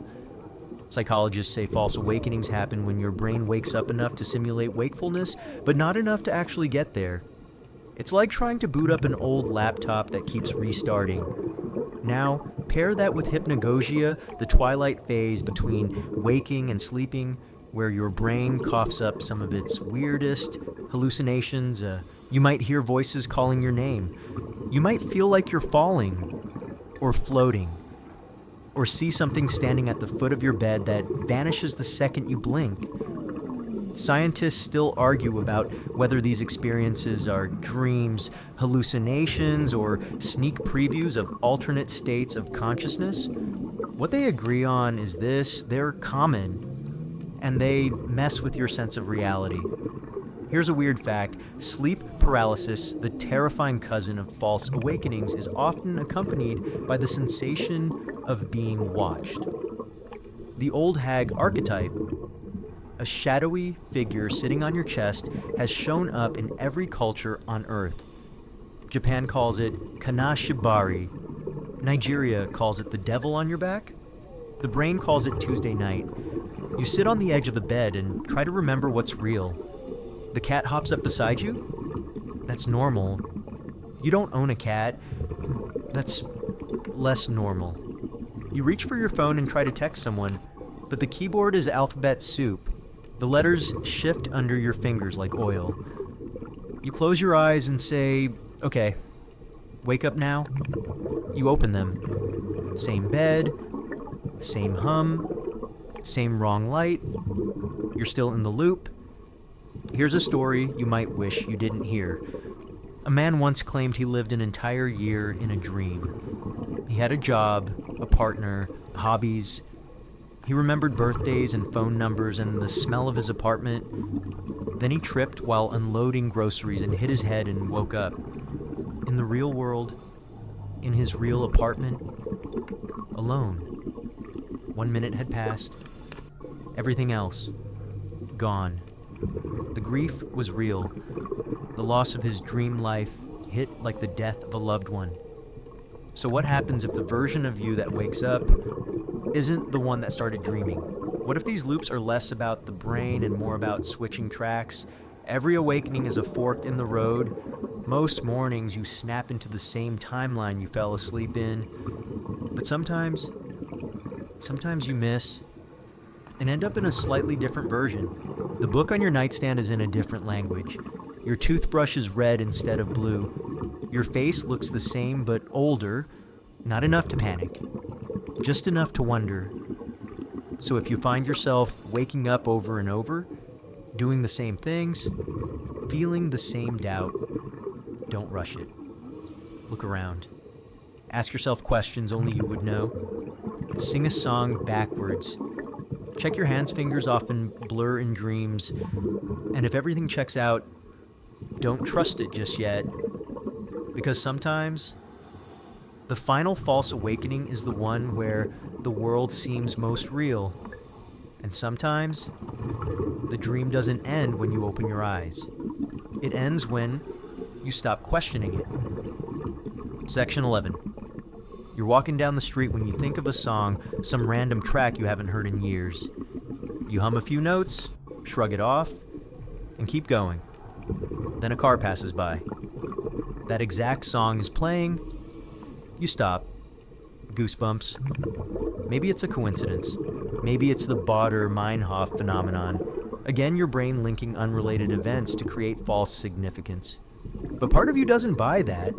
Psychologists say false awakenings happen when your brain wakes up enough to simulate wakefulness, but not enough to actually get there. It's like trying to boot up an old laptop that keeps restarting. Now, pair that with hypnagogia, the twilight phase between waking and sleeping, where your brain coughs up some of its weirdest hallucinations. You might hear voices calling your name. You might feel like you're falling, or floating, or see something standing at the foot of your bed that vanishes the second you blink. Scientists still argue about whether these experiences are dreams, hallucinations, or sneak previews of alternate states of consciousness. What they agree on is this: they're common, and they mess with your sense of reality. Here's a weird fact: sleep paralysis, the terrifying cousin of false awakenings, is often accompanied by the sensation of being watched. The old hag archetype, a shadowy figure sitting on your chest, has shown up in every culture on Earth. Japan calls it kanashibari. Nigeria calls it the devil on your back. The brain calls it Tuesday night. You sit on the edge of the bed and try to remember what's real. The cat hops up beside you? That's normal. You don't own a cat. That's less normal. You reach for your phone and try to text someone, but the keyboard is alphabet soup. The letters shift under your fingers like oil. You close your eyes and say, okay, wake up now. You open them. Same bed, same hum, same wrong light. You're still in the loop. Here's a story you might wish you didn't hear. A man once claimed he lived an entire year in a dream. He had a job, a partner, hobbies. He remembered birthdays and phone numbers and the smell of his apartment. Then he tripped while unloading groceries and hit his head and woke up. In the real world, in his real apartment, alone. 1 minute had passed. Everything else, gone. The grief was real. The loss of his dream life hit like the death of a loved one. So what happens if the version of you that wakes up isn't the one that started dreaming? What if these loops are less about the brain and more about switching tracks? Every awakening is a fork in the road. Most mornings you snap into the same timeline you fell asleep in. But sometimes you miss and end up in a slightly different version. The book on your nightstand is in a different language. Your toothbrush is red instead of blue. Your face looks the same but older. Not enough to panic. Just enough to wonder. So if you find yourself waking up over and over, doing the same things, feeling the same doubt, don't rush it. Look around. Ask yourself questions only you would know. Sing a song backwards. Check your hands, fingers often blur in dreams. And if everything checks out, don't trust it just yet. Because sometimes, the final false awakening is the one where the world seems most real. And sometimes, the dream doesn't end when you open your eyes. It ends when you stop questioning it. Section 11. You're walking down the street when you think of a song, some random track you haven't heard in years. You hum a few notes, shrug it off, and keep going. Then a car passes by. That exact song is playing. You stop. Goosebumps. Maybe it's a coincidence. Maybe it's the Baader-Meinhof phenomenon. Again, your brain linking unrelated events to create false significance. But part of you doesn't buy that,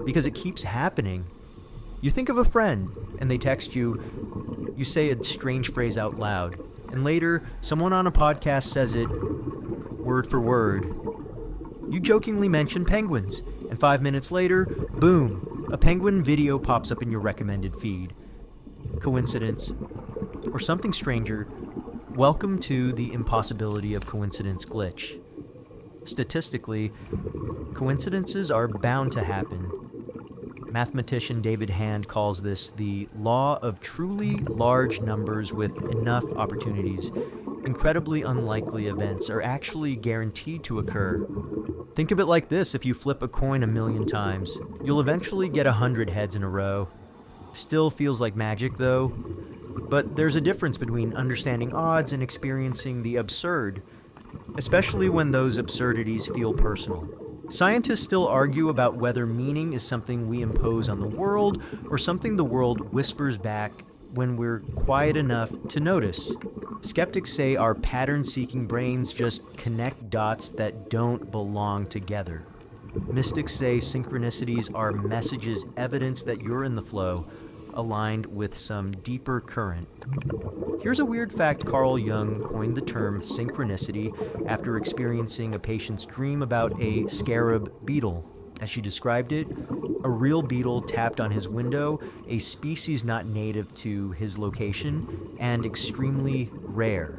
because it keeps happening. You think of a friend, and they text you. You say a strange phrase out loud, and later, someone on a podcast says it, word for word. You jokingly mention penguins, and 5 minutes later, boom, a penguin video pops up in your recommended feed. Coincidence, or something stranger. Welcome to the Impossibility of Coincidence glitch. Statistically, coincidences are bound to happen. Mathematician David Hand calls this the law of truly large numbers with enough opportunities. Incredibly unlikely events are actually guaranteed to occur. Think of it like this: if you flip a coin 1,000,000 times, you'll eventually get 100 heads in a row. Still feels like magic, though. But there's a difference between understanding odds and experiencing the absurd, especially when those absurdities feel personal. Scientists still argue about whether meaning is something we impose on the world or something the world whispers back when we're quiet enough to notice. Skeptics say our pattern-seeking brains just connect dots that don't belong together. Mystics say synchronicities are messages, evidence that you're in the flow, aligned with some deeper current. Here's a weird fact: Carl Jung coined the term synchronicity after experiencing a patient's dream about a scarab beetle. As she described it, a real beetle tapped on his window, a species not native to his location, and extremely rare.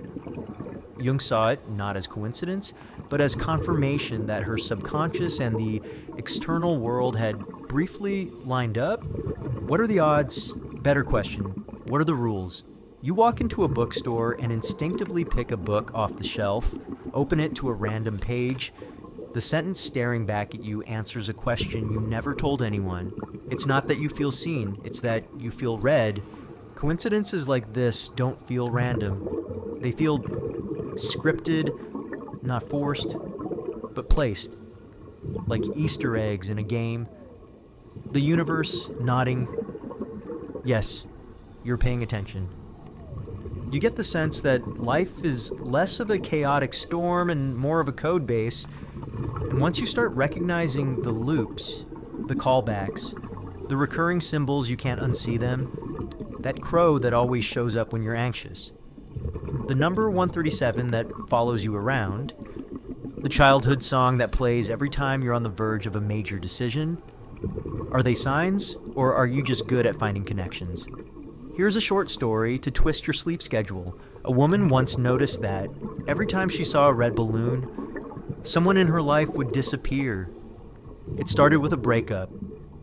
Jung saw it not as coincidence, but as confirmation that her subconscious and the external world had briefly lined up. What are the odds? Better question, what are the rules? You walk into a bookstore and instinctively pick a book off the shelf, open it to a random page, The sentence staring back at you answers a question you never told anyone. It's not that you feel seen, it's that you feel read. Coincidences like this don't feel random. They feel scripted, not forced, but placed. Like Easter eggs in a game. The universe nodding. Yes, you're paying attention. You get the sense that life is less of a chaotic storm and more of a code base. And once you start recognizing the loops, the callbacks, the recurring symbols you can't unsee them, that crow that always shows up when you're anxious, the number 137 that follows you around, the childhood song that plays every time you're on the verge of a major decision, are they signs, or are you just good at finding connections? Here's a short story to twist your sleep schedule. A woman once noticed that every time she saw a red balloon, someone in her life would disappear. It started with a breakup,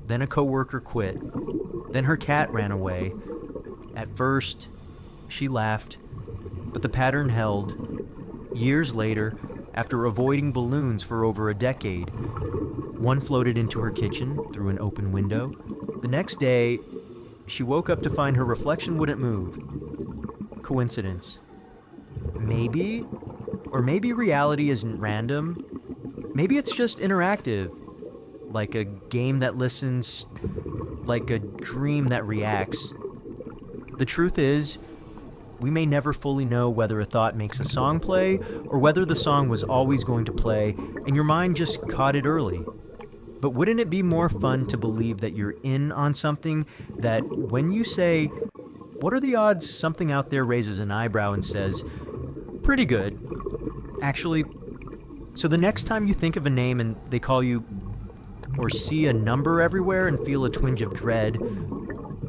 then a coworker quit, then her cat ran away. At first, she laughed, but the pattern held. Years later, after avoiding balloons for over a decade, one floated into her kitchen through an open window. The next day, she woke up to find her reflection wouldn't move. Coincidence. Maybe? Or maybe reality isn't random. Maybe it's just interactive. Like a game that listens, like a dream that reacts. The truth is, we may never fully know whether a thought makes a song play, or whether the song was always going to play, and your mind just caught it early. But wouldn't it be more fun to believe that you're in on something, that when you say, "What are the odds?" something out there raises an eyebrow and says, "Pretty good." Actually, so the next time you think of a name and they call you, or see a number everywhere and feel a twinge of dread,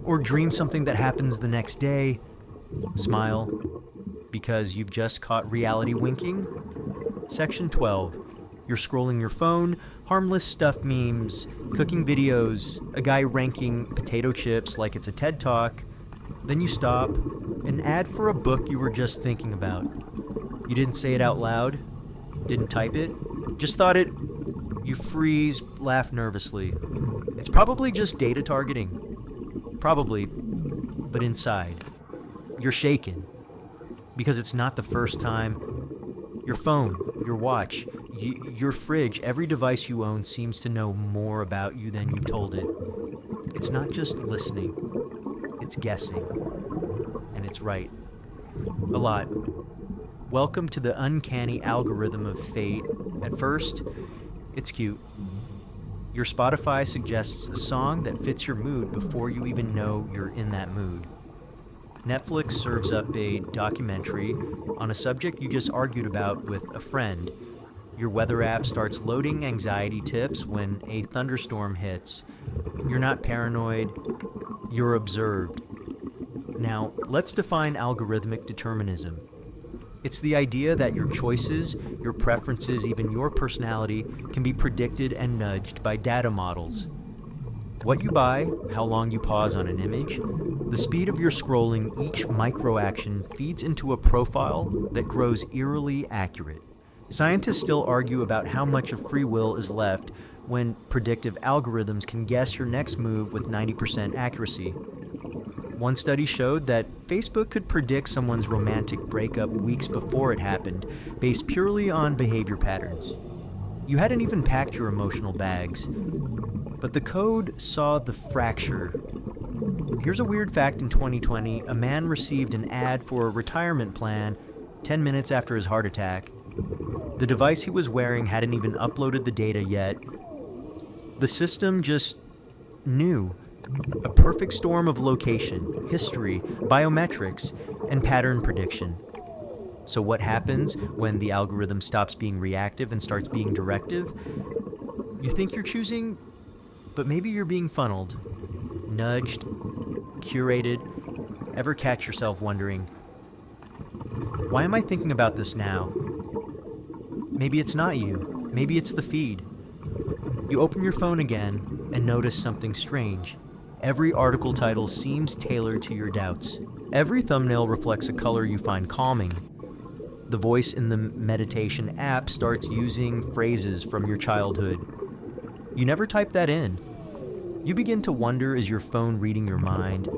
or dream something that happens the next day, smile, because you've just caught reality winking. Section 12. You're scrolling your phone, harmless stuff memes, cooking videos, a guy ranking potato chips like it's a TED Talk. Then you stop, an ad for a book you were just thinking about. You didn't say it out loud, didn't type it, just thought it. You freeze, laugh nervously. It's probably just data targeting. Probably, but inside, you're shaken. Because it's not the first time. Your phone, your watch, your fridge, every device you own seems to know more about you than you've told it. It's not just listening, it's guessing. And it's right. A lot. Welcome to the uncanny algorithm of fate. At first, it's cute. Your Spotify suggests a song that fits your mood before you even know you're in that mood. Netflix serves up a documentary on a subject you just argued about with a friend. Your weather app starts loading anxiety tips when a thunderstorm hits. You're not paranoid, you're observed. Now, let's define algorithmic determinism. It's the idea that your choices, your preferences, even your personality can be predicted and nudged by data models. What you buy, how long you pause on an image, the speed of your scrolling, each micro-action feeds into a profile that grows eerily accurate. Scientists still argue about how much of free will is left when predictive algorithms can guess your next move with 90% accuracy. One study showed that Facebook could predict someone's romantic breakup weeks before it happened, based purely on behavior patterns. You hadn't even packed your emotional bags. But the code saw the fracture. Here's a weird fact in 2020. A man received an ad for a retirement plan 10 minutes after his heart attack. The device he was wearing hadn't even uploaded the data yet. The system just knew. A perfect storm of location, history, biometrics, and pattern prediction. So what happens when the algorithm stops being reactive and starts being directive? You think you're choosing, but maybe you're being funneled, nudged, curated. Ever catch yourself wondering, why am I thinking about this now? Maybe it's not you. Maybe it's the feed. You open your phone again and notice something strange. Every article title seems tailored to your doubts. Every thumbnail reflects a color you find calming. The voice in the meditation app starts using phrases from your childhood. You never type that in. You begin to wonder, is your phone reading your mind?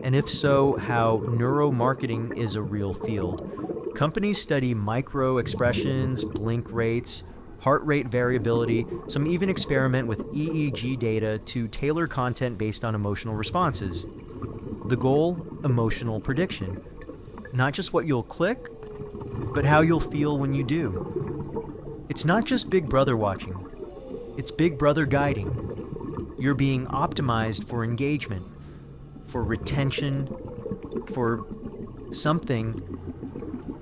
And if so, how neuromarketing is a real field. Companies study micro-expressions, blink rates, heart rate variability, some even experiment with EEG data to tailor content based on emotional responses. The goal? Emotional prediction. Not just what you'll click, but how you'll feel when you do. It's not just Big Brother watching. It's Big Brother guiding. You're being optimized for engagement, for retention, for something.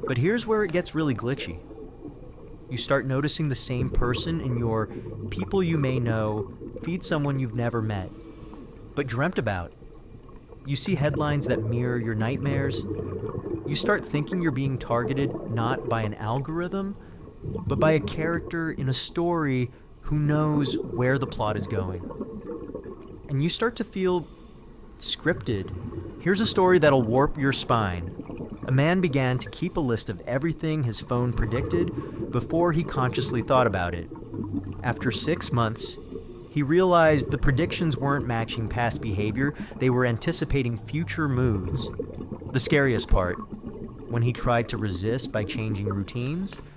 But here's where it gets really glitchy. You start noticing the same person in your people you may know feed someone you've never met, but dreamt about. You see headlines that mirror your nightmares. You start thinking you're being targeted not by an algorithm, but by a character in a story who knows where the plot is going. And you start to feel scripted. Here's a story that'll warp your spine. A man began to keep a list of everything his phone predicted before he consciously thought about it. After 6 months, he realized the predictions weren't matching past behavior, they were anticipating future moods. The scariest part, when he tried to resist by changing routines,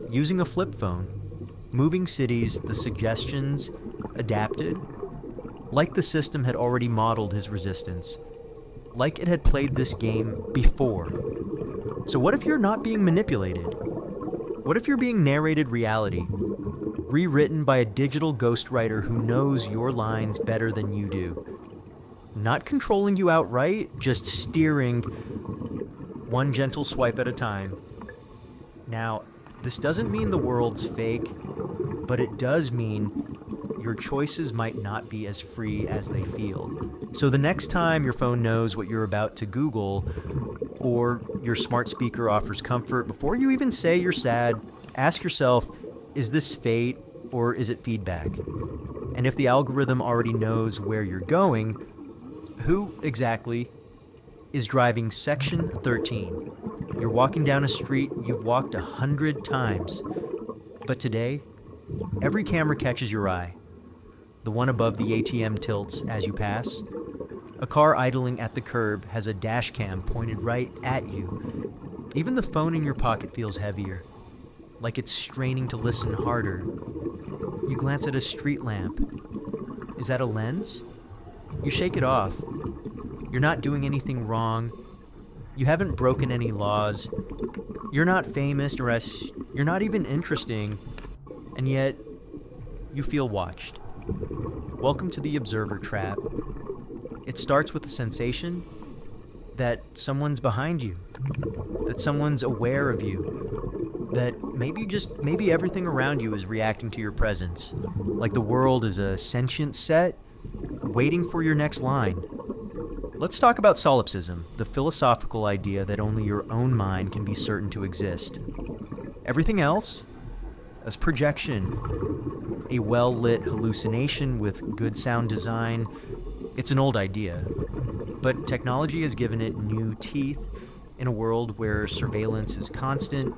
using a flip phone, moving cities, the suggestions adapted, like the system had already modeled his resistance, like it had played this game before. So what if you're not being manipulated? What if you're being narrated reality, rewritten by a digital ghostwriter who knows your lines better than you do? Not controlling you outright, just steering one gentle swipe at a time. Now, this doesn't mean the world's fake, but it does mean your choices might not be as free as they feel. So the next time your phone knows what you're about to Google, or your smart speaker offers comfort, before you even say you're sad, ask yourself, is this fate or is it feedback? And if the algorithm already knows where you're going, who exactly is driving section 13? You're walking down a street you've walked 100 times, but today, every camera catches your eye. The one above the ATM tilts as you pass. A car idling at the curb has a dash cam pointed right at you. Even the phone in your pocket feels heavier, like it's straining to listen harder. You glance at a street lamp. Is that a lens? You shake it off. You're not doing anything wrong. You haven't broken any laws. You're not famous, or else you're not even interesting, and yet you feel watched. Welcome to the observer trap. It starts with the sensation that someone's behind you, that someone's aware of you, that maybe everything around you is reacting to your presence, like the world is a sentient set waiting for your next line. Let's talk about solipsism, the philosophical idea that only your own mind can be certain to exist. Everything else is projection, a well-lit hallucination with good sound design. It's an old idea, but technology has given it new teeth in a world where surveillance is constant,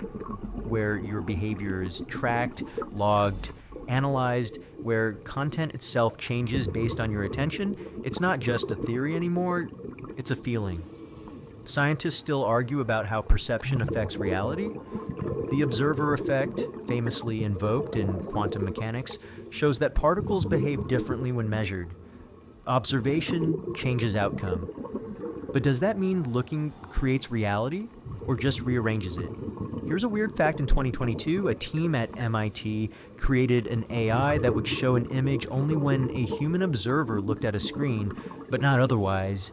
where your behavior is tracked, logged, analyzed, where content itself changes based on your attention. It's not just a theory anymore, it's a feeling. Scientists still argue about how perception affects reality. The observer effect, famously invoked in quantum mechanics, shows that particles behave differently when measured. Observation changes outcome. But does that mean looking creates reality, or just rearranges it? Here's a weird fact. In 2022, a team at MIT created an AI that would show an image only when a human observer looked at a screen, but not otherwise.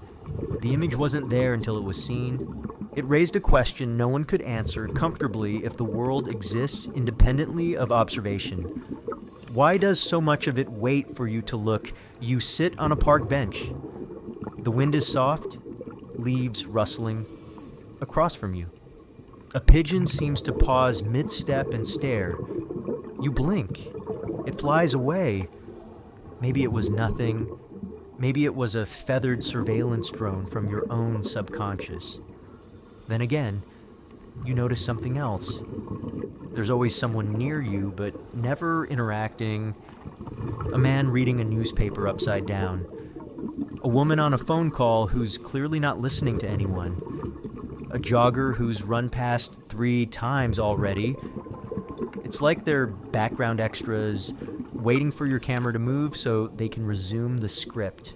The image wasn't there until it was seen. It raised a question no one could answer comfortably if the world exists independently of observation. Why does so much of it wait for you to look? You sit on a park bench. The wind is soft, leaves rustling across from you. A pigeon seems to pause mid-step and stare. You blink. It flies away. Maybe it was nothing. Maybe it was a feathered surveillance drone from your own subconscious. Then again, you notice something else. There's always someone near you, but never interacting. A man reading a newspaper upside down. A woman on a phone call who's clearly not listening to anyone. A jogger who's run past 3 times already. It's like they're background extras waiting for your camera to move so they can resume the script.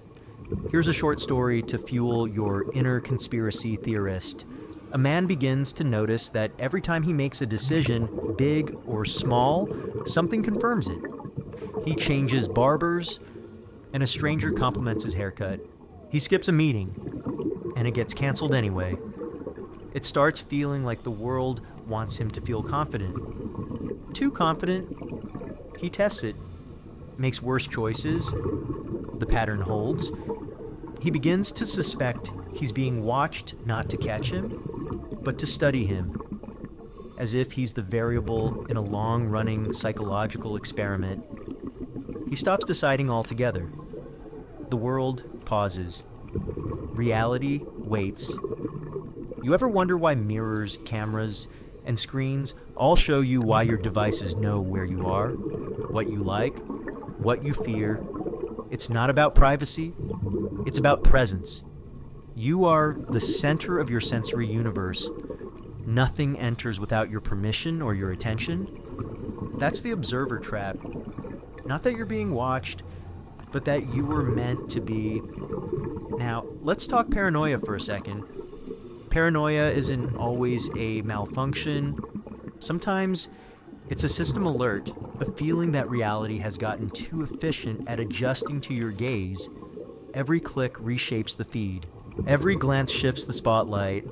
Here's a short story to fuel your inner conspiracy theorist. A man begins to notice that every time he makes a decision, big or small, something confirms it. He changes barbers, and a stranger compliments his haircut. He skips a meeting, and it gets canceled anyway. It starts feeling like the world wants him to feel confident. Too confident, he tests it, makes worse choices. The pattern holds. He begins to suspect he's being watched not to catch him, but to study him, as if he's the variable in a long-running psychological experiment. He stops deciding altogether. The world pauses. Reality waits. You ever wonder why mirrors, cameras, and screens all show you why your devices know where you are, what you like, what you fear? It's not about privacy. It's about presence. You are the center of your sensory universe. Nothing enters without your permission or your attention. That's the observer trap. Not that you're being watched, but that you were meant to be. Now, let's talk paranoia for a second. Paranoia isn't always a malfunction. Sometimes it's a system alert, a feeling that reality has gotten too efficient at adjusting to your gaze. Every click reshapes the feed. Every glance shifts the spotlight.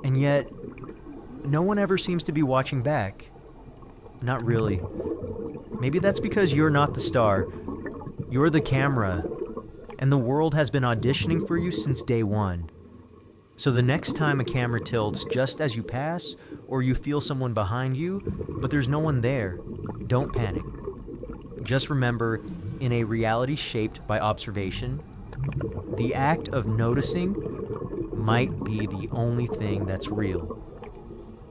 And yet, no one ever seems to be watching back. Not really. Maybe that's because you're not the star. You're the camera. And the world has been auditioning for you since day one. So the next time a camera tilts just as you pass, or you feel someone behind you, but there's no one there, don't panic. Just remember, in a reality shaped by observation, the act of noticing might be the only thing that's real.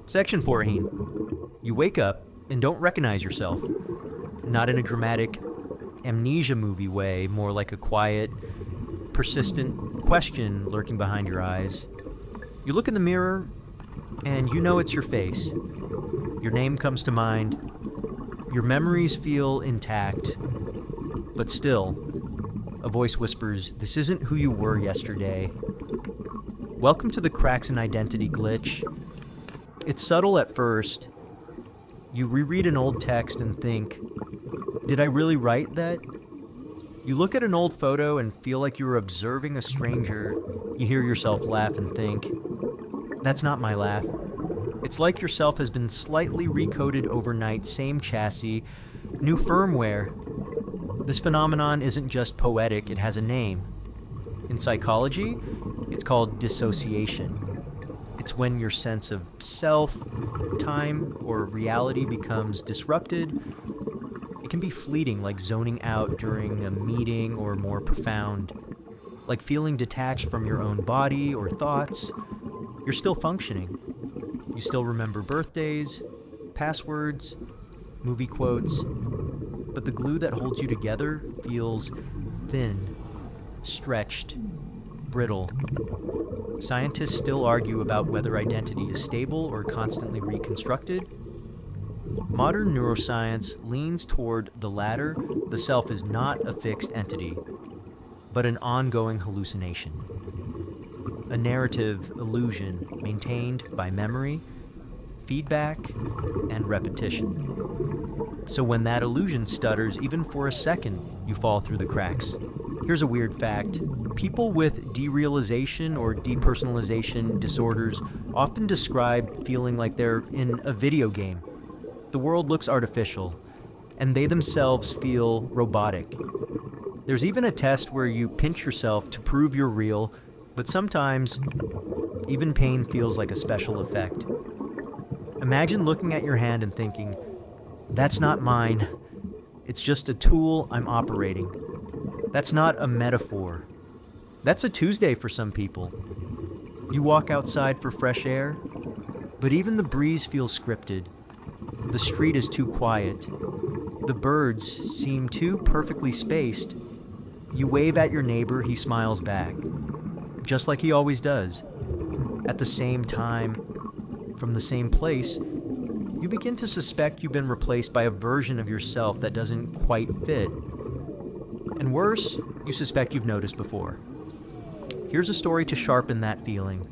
Section 14. You wake up and don't recognize yourself. Not in a dramatic amnesia movie way, more like a quiet, persistent question lurking behind your eyes. You look in the mirror, and you know it's your face. Your name comes to mind. Your memories feel intact. But still, a voice whispers, "This isn't who you were yesterday." Welcome to the cracks in identity glitch. It's subtle at first. You reread an old text and think, did I really write that? You look at an old photo and feel like you're observing a stranger. You hear yourself laugh and think, that's not my laugh. It's like yourself has been slightly recoded overnight, same chassis, new firmware. This phenomenon isn't just poetic, it has a name. In psychology, it's called dissociation. It's when your sense of self, time, or reality becomes disrupted. It can be fleeting, like zoning out during a meeting, or more profound, like feeling detached from your own body or thoughts. You're still functioning. You still remember birthdays, passwords, movie quotes, but the glue that holds you together feels thin, stretched, brittle. Scientists still argue about whether identity is stable or constantly reconstructed. Modern neuroscience leans toward the latter. The self is not a fixed entity, but an ongoing hallucination. A narrative illusion maintained by memory, feedback, and repetition. So when that illusion stutters, even for a second, you fall through the cracks. Here's a weird fact. People with derealization or depersonalization disorders often describe feeling like they're in a video game. The world looks artificial, and they themselves feel robotic. There's even a test where you pinch yourself to prove you're real, but sometimes, even pain feels like a special effect. Imagine looking at your hand and thinking, that's not mine. It's just a tool I'm operating. That's not a metaphor. That's a Tuesday for some people. You walk outside for fresh air, But even the breeze feels scripted. The street is too quiet. The birds seem too perfectly spaced. You wave at your neighbor, he smiles back, just like he always does. At the same time, from the same place, you begin to suspect you've been replaced by a version of yourself that doesn't quite fit. And worse, you suspect you've noticed before. Here's a story to sharpen that feeling.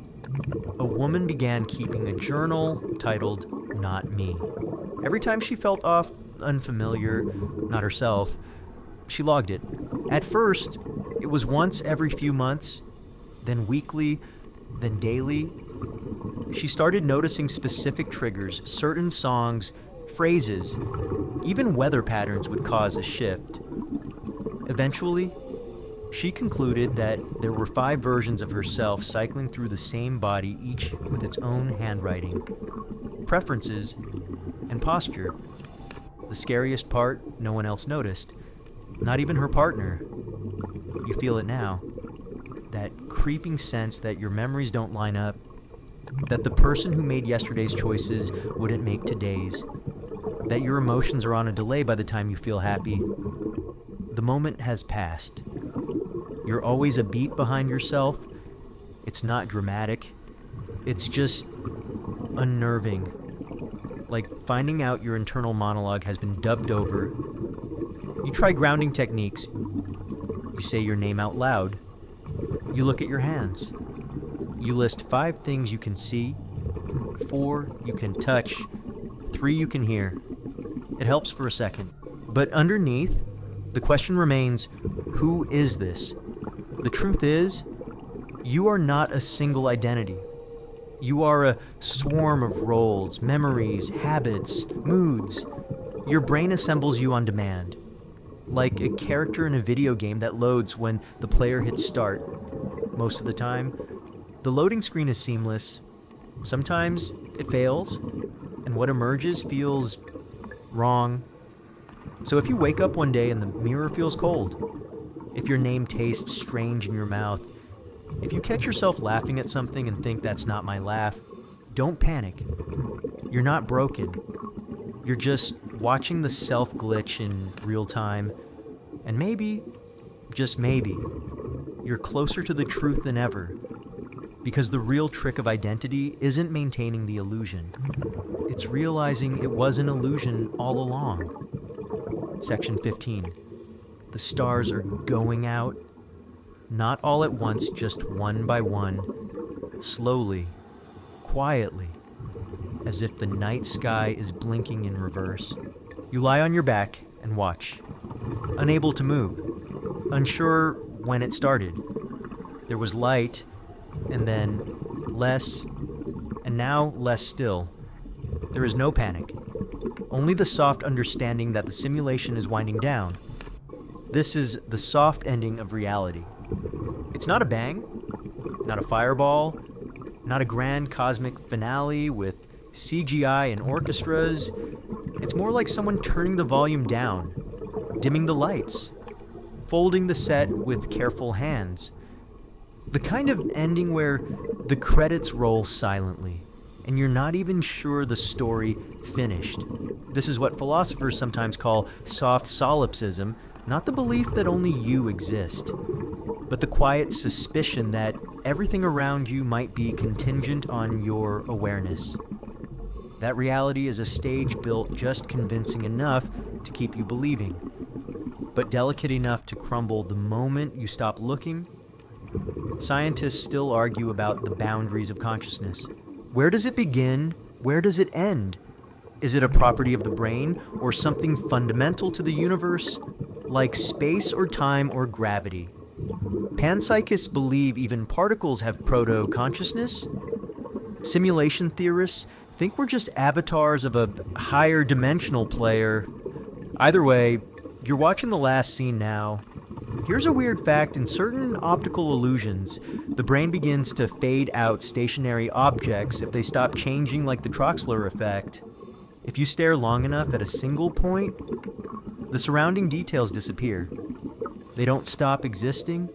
A woman began keeping a journal titled "Not Me." Every time she felt off, unfamiliar, not herself, she logged it. At first, it was once every few months, then weekly, then daily. She started noticing specific triggers, certain songs, phrases, even weather patterns would cause a shift. Eventually, she concluded that there were 5 versions of herself cycling through the same body, each with its own handwriting, preferences, and posture. The scariest part, no one else noticed. Not even her partner. You feel it now. That creeping sense that your memories don't line up, that the person who made yesterday's choices wouldn't make today's, that your emotions are on a delay by the time you feel happy. The moment has passed. You're always a beat behind yourself. It's not dramatic. It's just unnerving. Like finding out your internal monologue has been dubbed over. You try grounding techniques. You say your name out loud. You look at your hands. You list 5 things you can see, 4 you can touch, 3 you can hear. It helps for a second. But underneath, the question remains, who is this? The truth is, you are not a single identity. You are a swarm of roles, memories, habits, moods. Your brain assembles you on demand, like a character in a video game that loads when the player hits start. Most of the time, the loading screen is seamless. Sometimes it fails, and what emerges feels wrong. So if you wake up one day and the mirror feels cold, if your name tastes strange in your mouth, if you catch yourself laughing at something and think that's not my laugh, don't panic. You're not broken. You're just watching the self glitch in real time, and maybe, just maybe, you're closer to the truth than ever, because the real trick of identity isn't maintaining the illusion. It's realizing it was an illusion all along. Section 15. The stars are going out. Not all at once, just one by one, slowly, quietly, as if the night sky is blinking in reverse. You lie on your back and watch, unable to move, unsure when it started. There was light, and then less, and now less still. There is no panic, only the soft understanding that the simulation is winding down. This is the soft ending of reality. It's not a bang, not a fireball, not a grand cosmic finale with CGI and orchestras. It's more like someone turning the volume down, dimming the lights, folding the set with careful hands. The kind of ending where the credits roll silently, and you're not even sure the story finished. This is what philosophers sometimes call soft solipsism, not the belief that only you exist, but the quiet suspicion that everything around you might be contingent on your awareness. That reality is a stage built just convincing enough to keep you believing, but delicate enough to crumble the moment you stop looking. Scientists still argue about the boundaries of consciousness. Where does it begin? Where does it end? Is it a property of the brain or something fundamental to the universe, like space or time or gravity? Panpsychists believe even particles have proto-consciousness. Simulation theorists think we're just avatars of a higher dimensional player. Either way, you're watching the last scene now. Here's a weird fact: in certain optical illusions, the brain begins to fade out stationary objects if they stop changing, like the Troxler effect. If you stare long enough at a single point, the surrounding details disappear. They don't stop existing.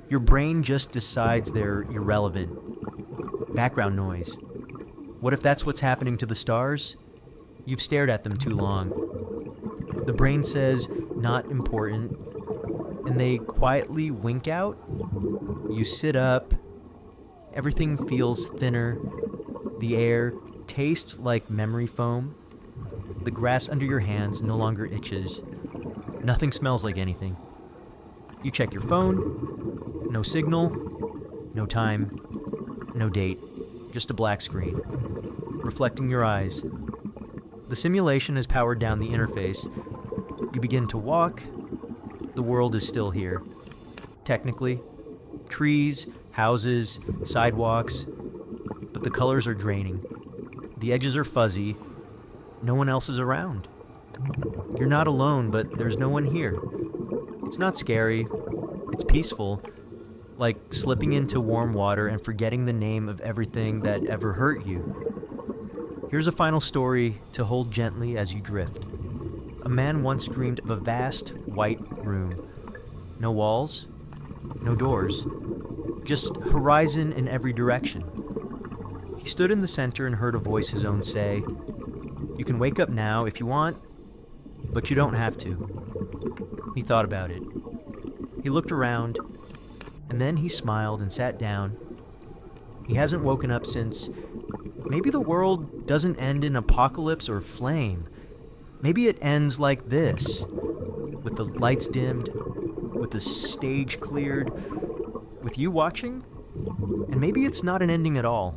Your brain just decides they're irrelevant. Background noise. What if that's what's happening to the stars? You've stared at them too long. The brain says, not important, and they quietly wink out. You sit up. Everything feels thinner. The air tastes like memory foam. The grass under your hands no longer itches. Nothing smells like anything. You check your phone. No signal. No time. No date. Just a black screen, reflecting your eyes. The simulation has powered down the interface. You begin to walk. The world is still here. Technically. Trees, houses, sidewalks. But the colors are draining. The edges are fuzzy. No one else is around. You're not alone, but there's no one here. It's not scary. It's peaceful. Like slipping into warm water and forgetting the name of everything that ever hurt you. Here's a final story to hold gently as you drift. A man once dreamed of a vast, white room. No walls, no doors, just horizon in every direction. He stood in the center and heard a voice his own say, "You can wake up now if you want, but you don't have to." He thought about it. He looked around, and then he smiled and sat down. He hasn't woken up since. Maybe the world doesn't end in apocalypse or flame. Maybe it ends like this, with the lights dimmed, with the stage cleared, with you watching. And maybe it's not an ending at all.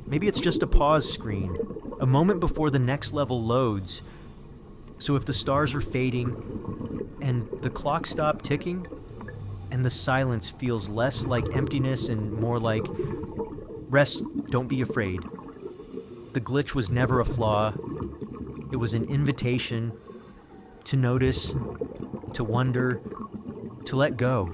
Maybe it's just a pause screen, a moment before the next level loads. So if the stars are fading, and the clock stopped ticking, and the silence feels less like emptiness and more like, rest, don't be afraid. The glitch was never a flaw. It was an invitation to notice, to wonder, to let go.